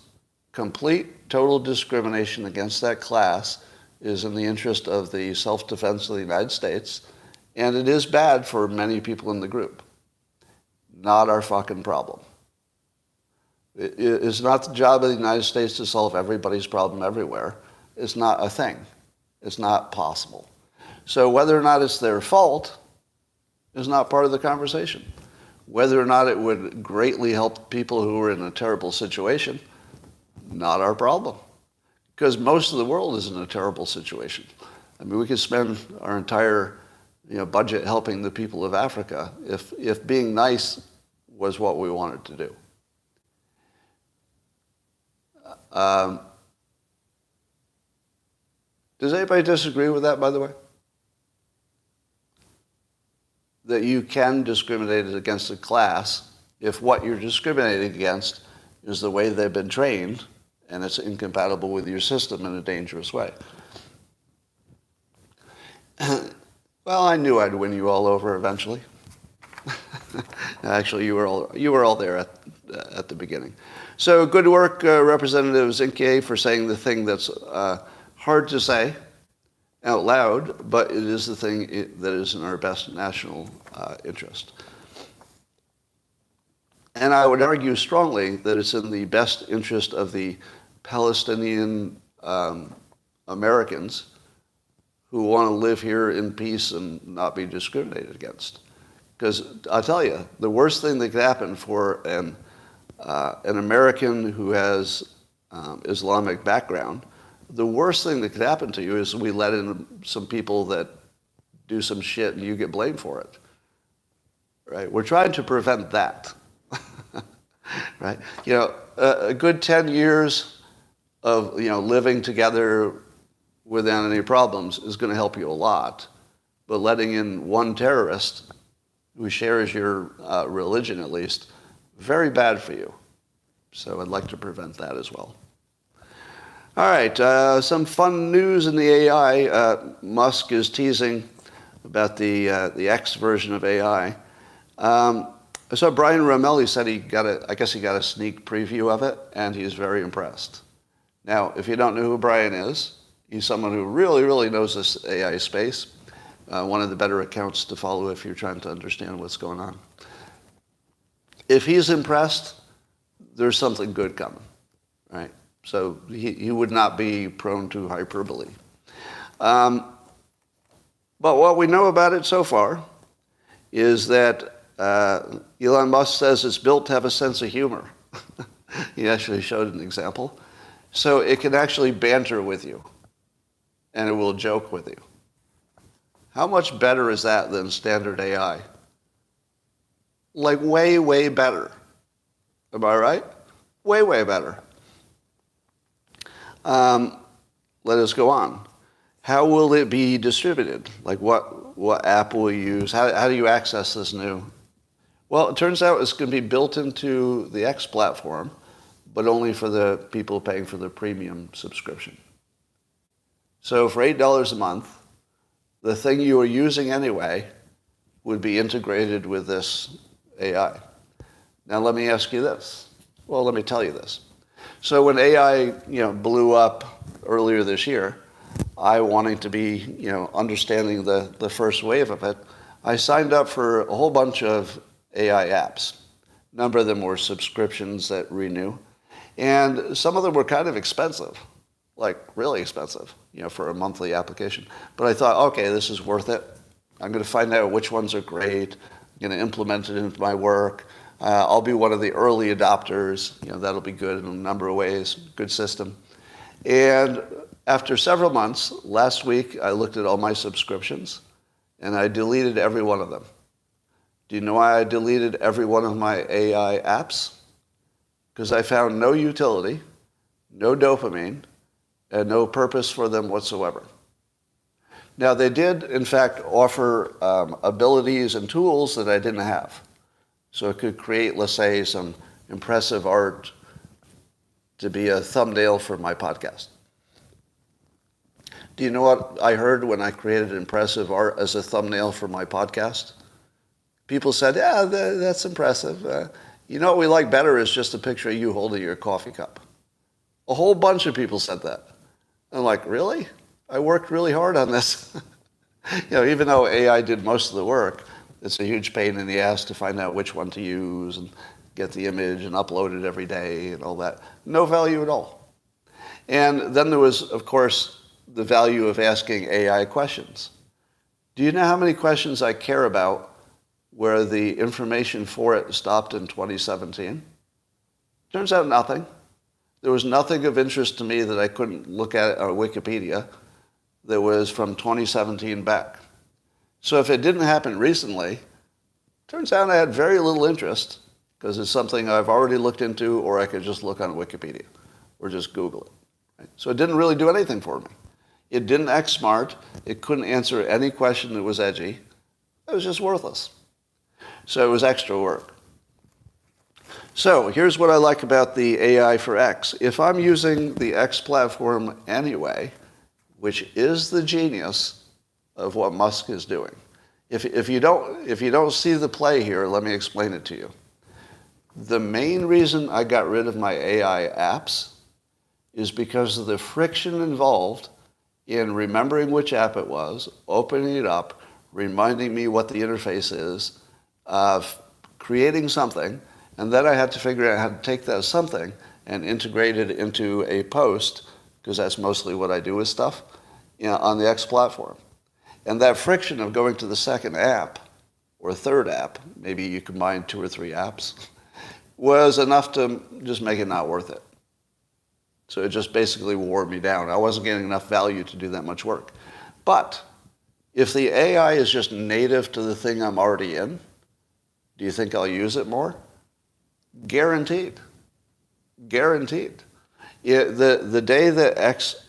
Complete total discrimination against that class is in the interest of the self-defense of the United States, and it is bad for many people in the group. Not our fucking problem. It is not the job of the United States to solve everybody's problem everywhere. It's not a thing. It's not possible. So whether or not it's their fault is not part of the conversation. Whether or not it would greatly help people who are in a terrible situation, not our problem. Because most of the world is in a terrible situation. I mean, we could spend our entire budget helping the people of Africa if being nice was what we wanted to do. Does anybody disagree with that, by the way? That you can discriminate against a class if what you're discriminating against is the way they've been trained and it's incompatible with your system in a dangerous way. Well, I knew I'd win you all over eventually. Actually, you were all there at the beginning. So good work, Representative Zinke, for saying the thing that's hard to say out loud, but it is the thing that is in our best national interest. And I would argue strongly that it's in the best interest of the Palestinian Americans who want to live here in peace and not be discriminated against. Because I'll tell you, the worst thing that could happen for an American who has Islamic background, the worst thing that could happen to you is we let in some people that do some shit and you get blamed for it. Right? We're trying to prevent that. Right? A good 10 years of living together without any problems is going to help you a lot. But letting in one terrorist who shares your religion, at least, very bad for you. So I'd like to prevent that as well. All right, some fun news in the AI. Musk is teasing about the X version of AI. So Brian Romelli said I guess he got a sneak preview of it, and he's very impressed. Now, if you don't know who Brian is, he's someone who really, really knows this AI space. One of the better accounts to follow if you're trying to understand what's going on. If he's impressed, there's something good coming, right? So he would not be prone to hyperbole. But what we know about it so far is that Elon Musk says it's built to have a sense of humor. He actually showed an example. So it can actually banter with you, and it will joke with you. How much better is that than standard AI? Like way, way better. Am I right? Way, way better. Let us go on. How will it be distributed? Like what app will you use? How do you access this new? Well, it turns out it's going to be built into the X platform, but only for the people paying for the premium subscription. So for $8 a month, the thing you are using anyway would be integrated with this AI. Now let me ask you this. Well, let me tell you this. So when AI, blew up earlier this year, I wanting to be, understanding the first wave of it, I signed up for a whole bunch of AI apps. A number of them were subscriptions that renew. And some of them were kind of expensive, like really expensive, for a monthly application. But I thought, okay, this is worth it. I'm going to find out which ones are great. I'm going to implement it into my work. I'll be one of the early adopters. That'll be good in a number of ways. Good system. And after several months, last week, I looked at all my subscriptions, and I deleted every one of them. Do you know why I deleted every one of my AI apps? Because I found no utility, no dopamine, and no purpose for them whatsoever. Now, they did, in fact, offer abilities and tools that I didn't have. So it could create, let's say, some impressive art to be a thumbnail for my podcast. Do you know what I heard when I created impressive art as a thumbnail for my podcast? People said, yeah, that's impressive. You know what we like better is just a picture of you holding your coffee cup. A whole bunch of people said that. I'm like, really? I worked really hard on this. Even though AI did most of the work, it's a huge pain in the ass to find out which one to use and get the image and upload it every day and all that. No value at all. And then there was, of course, the value of asking AI questions. Do you know how many questions I care about where the information for it stopped in 2017? Turns out nothing. There was nothing of interest to me that I couldn't look at on Wikipedia that was from 2017 back. So if it didn't happen recently, turns out I had very little interest because it's something I've already looked into, or I could just look on Wikipedia or just Google it. Right? So it didn't really do anything for me. It didn't act smart. It couldn't answer any question that was edgy. It was just worthless. So it was extra work. So here's what I like about the AI for X. If I'm using the X platform anyway, which is the genius of what Musk is doing. If you don't see the play here, let me explain it to you. The main reason I got rid of my AI apps is because of the friction involved in remembering which app it was, opening it up, reminding me what the interface is, creating something, and then I had to figure out how to take that something and integrate it into a post, because that's mostly what I do with stuff, on the X platform. And that friction of going to the second app, or third app, maybe you combine 2 or 3 apps, was enough to just make it not worth it. So it just basically wore me down. I wasn't getting enough value to do that much work. But if the AI is just native to the thing I'm already in, do you think I'll use it more? Guaranteed. Guaranteed. The day that X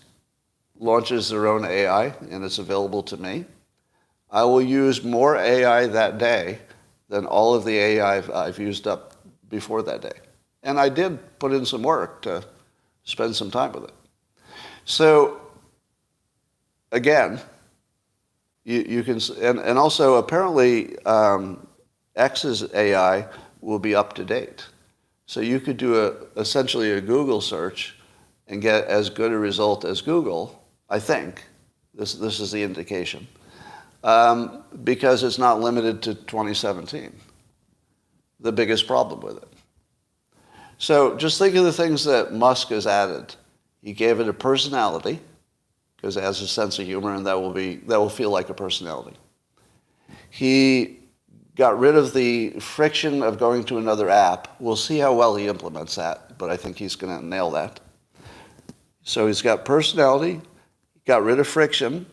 launches their own AI and it's available to me, I will use more AI that day than all of the AI I've used up before that day. And I did put in some work to spend some time with it. So, again, you can, and also apparently X's AI will be up to date. So you could do essentially a Google search and get as good a result as Google, I think. This is the indication. Because it's not limited to 2017. The biggest problem with it. So just think of the things that Musk has added. He gave it a personality, because it has a sense of humor, and that will feel like a personality. He got rid of the friction of going to another app. We'll see how well he implements that, but I think he's going to nail that. So he's got personality, got rid of friction,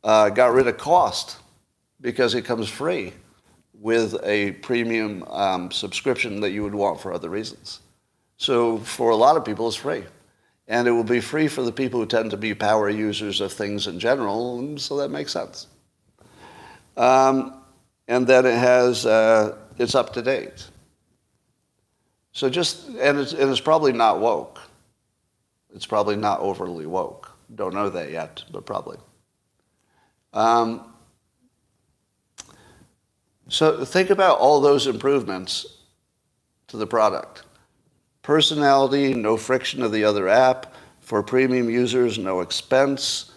got rid of cost, because it comes free with a premium subscription that you would want for other reasons. So for a lot of people, it's free. And it will be free for the people who tend to be power users of things in general, and so that makes sense. And then it has, it's up to date. So and it's probably not woke. It's probably not overly woke. Don't know that yet, but probably. So think about all those improvements to the product. Personality, no friction of the other app. For premium users, no expense.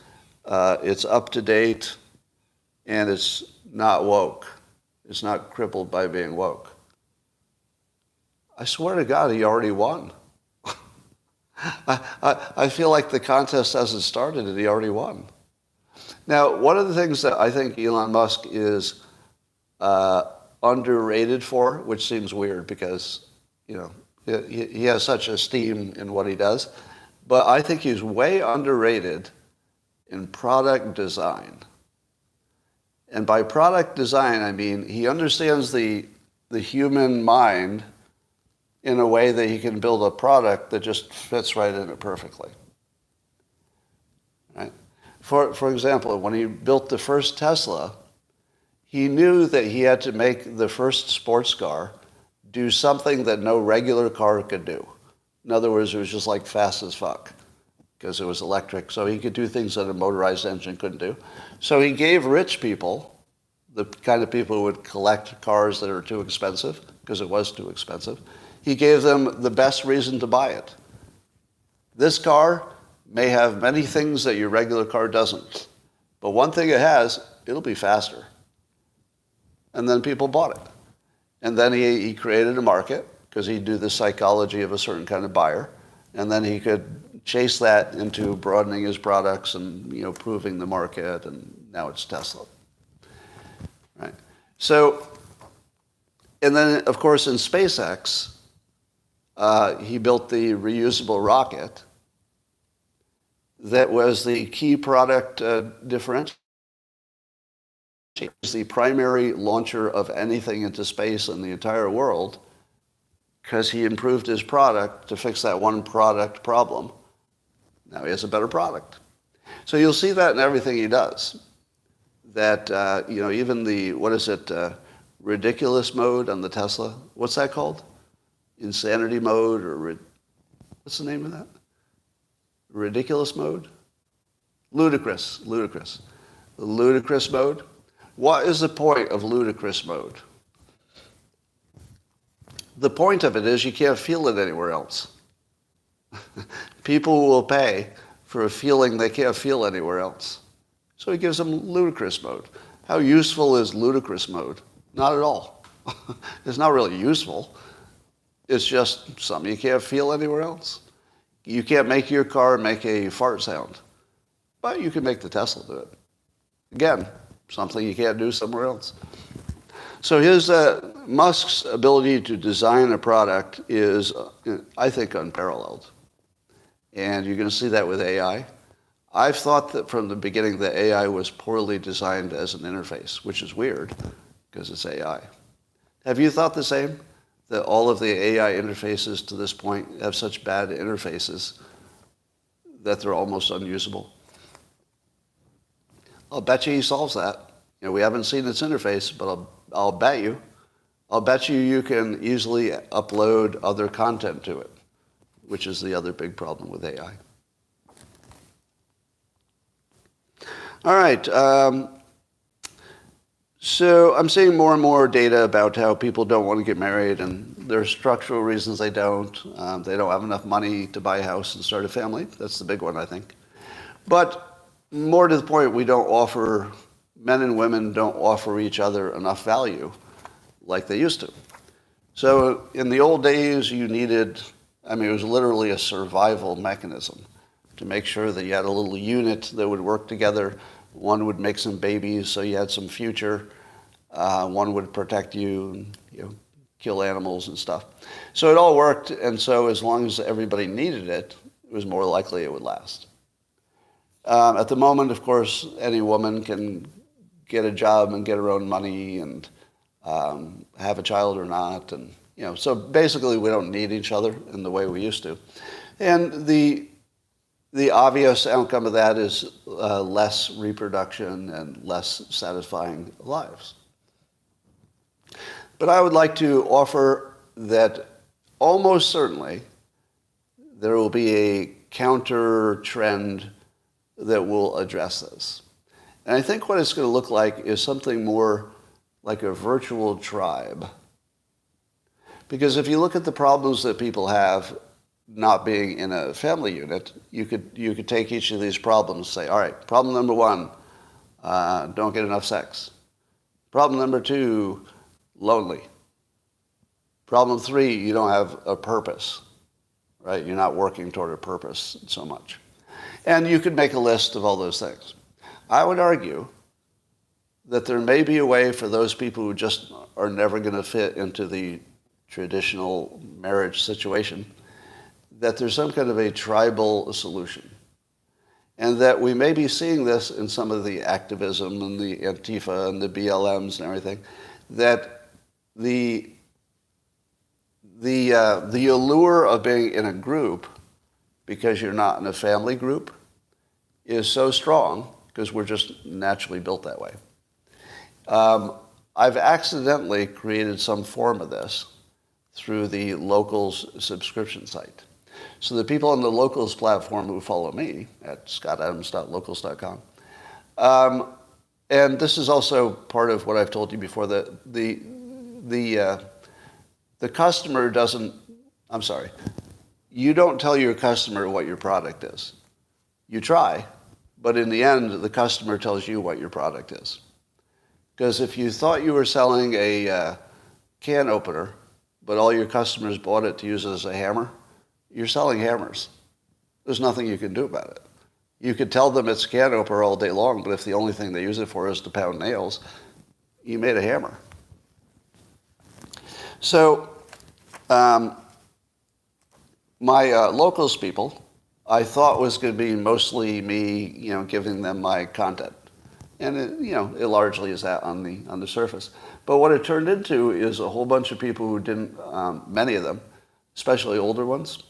It's up to date, and it's not woke. It's not crippled by being woke. I swear to God, he already won. I feel like the contest hasn't started and he already won. Now, one of the things that I think Elon Musk is underrated for, which seems weird because, he has such esteem in what he does, but I think he's way underrated in product design. And by product design, I mean he understands the human mind in a way that he can build a product that just fits right in it perfectly. Right? For example, when he built the first Tesla, he knew that he had to make the first sports car do something that no regular car could do. In other words, it was just like fast as fuck because it was electric. So he could do things that a motorized engine couldn't do. So he gave rich people, the kind of people who would collect cars that are too expensive, because it was too expensive, he gave them the best reason to buy it. This car may have many things that your regular car doesn't. But one thing it has, it'll be faster. And then people bought it. And then he created a market, because he'd do the psychology of a certain kind of buyer. And then he could chase that into broadening his products and proving the market, and now it's Tesla. Right? So, and then, of course, in SpaceX, he built the reusable rocket that was the key product differentiator. It was the primary launcher of anything into space in the entire world because he improved his product to fix that one product problem. Now he has a better product. So you'll see that in everything he does. That, even the, ridiculous mode on the Tesla, what's that called? Insanity mode, or what's the name of that? Ridiculous mode? Ludicrous. The ludicrous mode. What is the point of ludicrous mode? The point of it is you can't feel it anywhere else. People will pay for a feeling they can't feel anywhere else. So he gives them ludicrous mode. How useful is ludicrous mode? Not at all. It's not really useful. It's just something you can't feel anywhere else. You can't make your car make a fart sound, but you can make the Tesla do it. Again, something you can't do somewhere else. So Musk's ability to design a product is, I think, unparalleled. And you're going to see that with AI. I've thought that from the beginning that AI was poorly designed as an interface, which is weird because it's AI. Have you thought the same? That all of the AI interfaces to this point have such bad interfaces that they're almost unusable? I'll bet you he solves that. We haven't seen its interface, but I'll bet you you can easily upload other content to it, which is the other big problem with AI. All right. So I'm seeing more and more data about how people don't want to get married, and there are structural reasons they don't. They don't have enough money to buy a house and start a family. That's the big one, I think. But more to the point, men and women don't offer each other enough value like they used to. So in the old days, it was literally a survival mechanism to make sure that you had a little unit that would work together. One would make some babies so you had some future. One would protect you and kill animals and stuff. So it all worked, and so as long as everybody needed it, it was more likely it would last. At the moment, of course, any woman can get a job and get her own money and have a child or not, and so basically we don't need each other in the way we used to. And the obvious outcome of that is less reproduction and less satisfying lives. But I would like to offer that almost certainly there will be a counter trend that will address this. And I think what it's going to look like is something more like a virtual tribe. Because if you look at the problems that people have not being in a family unit, you could take each of these problems and say, all right, problem number one, don't get enough sex. Problem number two, lonely. Problem three, you don't have a purpose, right? You're not working toward a purpose so much. And you could make a list of all those things. I would argue that there may be a way for those people who just are never going to fit into the traditional marriage situation, that there's some kind of a tribal solution. And that we may be seeing this in some of the activism and the Antifa and the BLMs and everything, that the allure of being in a group because you're not in a family group is so strong because we're just naturally built that way. I've accidentally created some form of this through the Locals subscription site. So the people on the Locals platform who follow me at scottadams.locals.com, and this is also part of what I've told you before, that the customer doesn't, I'm sorry, you don't tell your customer what your product is. You try, but in the end, the customer tells you what your product is. Because if you thought you were selling a can opener, but all your customers bought it to use as a hammer, you're selling hammers. There's nothing you can do about it. You could tell them it's a can opener all day long, but if the only thing they use it for is to pound nails, you made a hammer. So my Locals people, I thought was going to be mostly me, giving them my content. And it largely is that on the surface. But what it turned into is a whole bunch of people who didn't, many of them, especially older ones,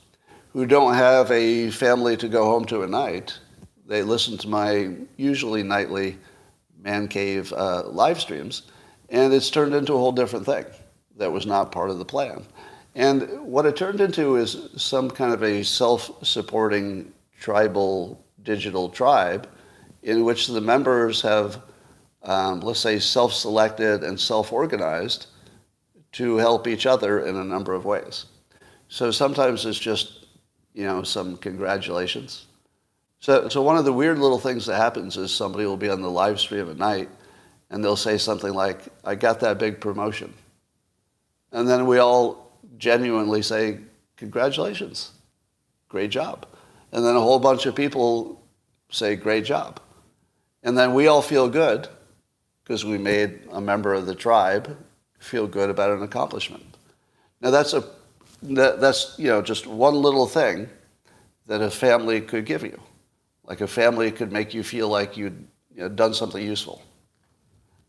who don't have a family to go home to at night. They listen to my usually nightly man cave live streams, and it's turned into a whole different thing that was not part of the plan. And what it turned into is some kind of a self-supporting tribal digital tribe in which the members have, let's say, self-selected and self-organized to help each other in a number of ways. So sometimes it's just, some congratulations. So one of the weird little things that happens is somebody will be on the live stream at night and they'll say something like, I got that big promotion. And then we all genuinely say, congratulations, great job. And then a whole bunch of people say, great job. And then we all feel good because we made a member of the tribe feel good about an accomplishment. Now that's just one little thing that a family could give you. Like a family could make you feel like you'd done something useful,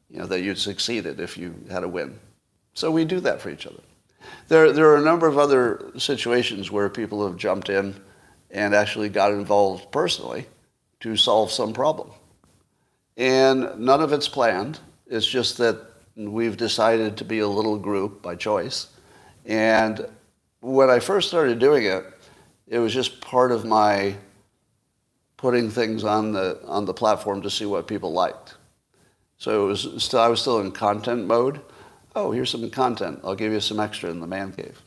that you'd succeeded if you had a win. So we do that for each other. There are a number of other situations where people have jumped in and actually got involved personally to solve some problem. And none of it's planned. It's just that we've decided to be a little group by choice. And when I first started doing it, it was just part of my putting things on the platform to see what people liked. So I was still in content mode. Oh, here's some content. I'll give you some extra in the man cave.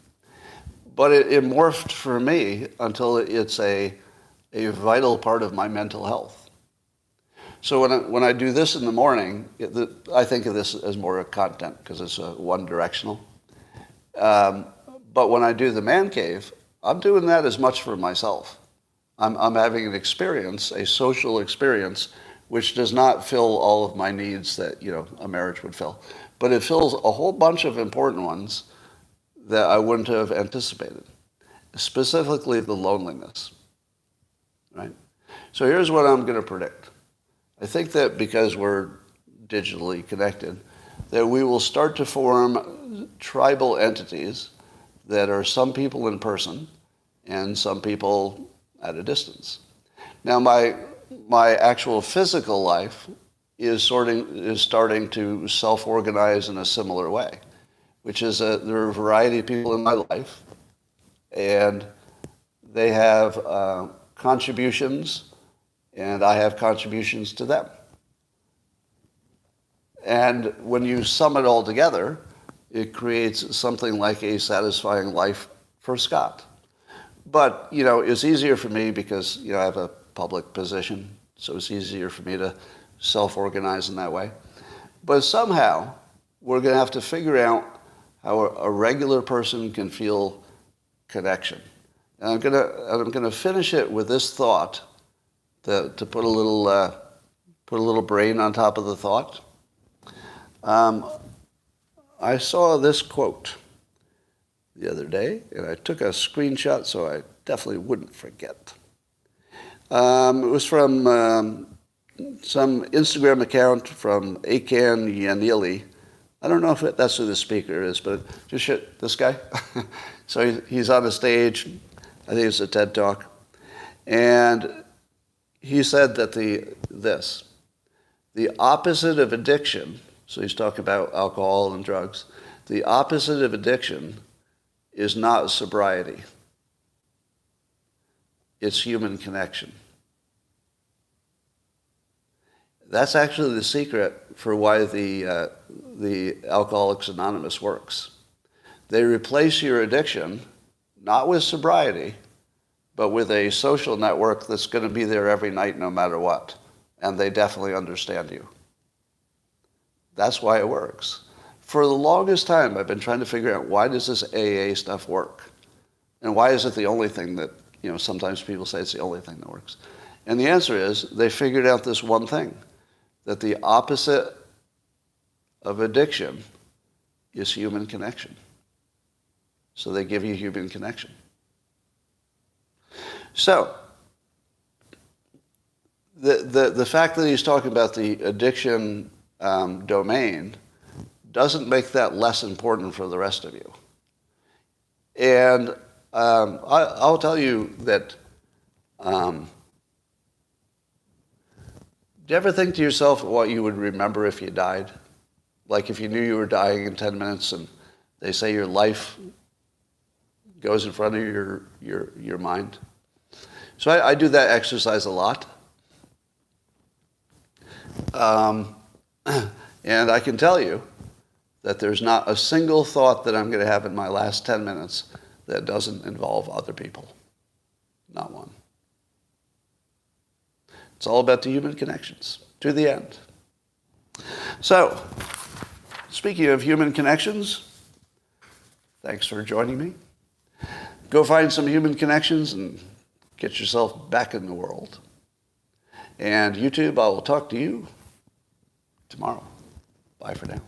But it morphed for me until it's a vital part of my mental health. So when I do this in the morning, I think of this as more of content because it's one-directional. But when I do the man cave, I'm doing that as much for myself. I'm having an experience, a social experience, which does not fill all of my needs that a marriage would fill, but it fills a whole bunch of important ones that I wouldn't have anticipated, specifically the loneliness. Right? So here's what I'm going to predict. I think that because we're digitally connected, that we will start to form tribal entities that are some people in person and some people at a distance. Now, my actual physical life is starting to self-organize in a similar way, which is there are a variety of people in my life, and they have contributions, and I have contributions to them. And when you sum it all together, it creates something like a satisfying life for Scott. But, it's easier for me because, I have a public position, so it's easier for me to self-organize in that way. But somehow, we're going to have to figure out how a regular person can feel connection. And I'm going to finish it with this thought to put a little brain on top of the thought. I saw this quote the other day, and I took a screenshot so I definitely wouldn't forget. It was from some Instagram account from Akan Yanili. I don't know if that's who the speaker is, but just this guy. So he's on the stage. I think it's a TED Talk. And he said that the opposite of addiction, so he's talking about alcohol and drugs, the opposite of addiction is not sobriety. It's human connection. That's actually the secret for why the Alcoholics Anonymous works. They replace your addiction, not with sobriety, but with a social network that's going to be there every night no matter what. And they definitely understand you. That's why it works. For the longest time, I've been trying to figure out why does this AA stuff work? And why is it the only thing that, sometimes people say it's the only thing that works. And the answer is they figured out this one thing, that the opposite of addiction is human connection. So they give you human connection. So, the fact that he's talking about the addiction domain doesn't make that less important for the rest of you. And I'll tell you that, do you ever think to yourself what you would remember if you died? Like if you knew you were dying in 10 minutes and they say your life goes in front of your mind? So I do that exercise a lot. And I can tell you that there's not a single thought that I'm going to have in my last 10 minutes that doesn't involve other people. Not one. It's all about the human connections, to the end. So, speaking of human connections, thanks for joining me. Go find some human connections and get yourself back in the world. And YouTube, I will talk to you tomorrow. Bye for now.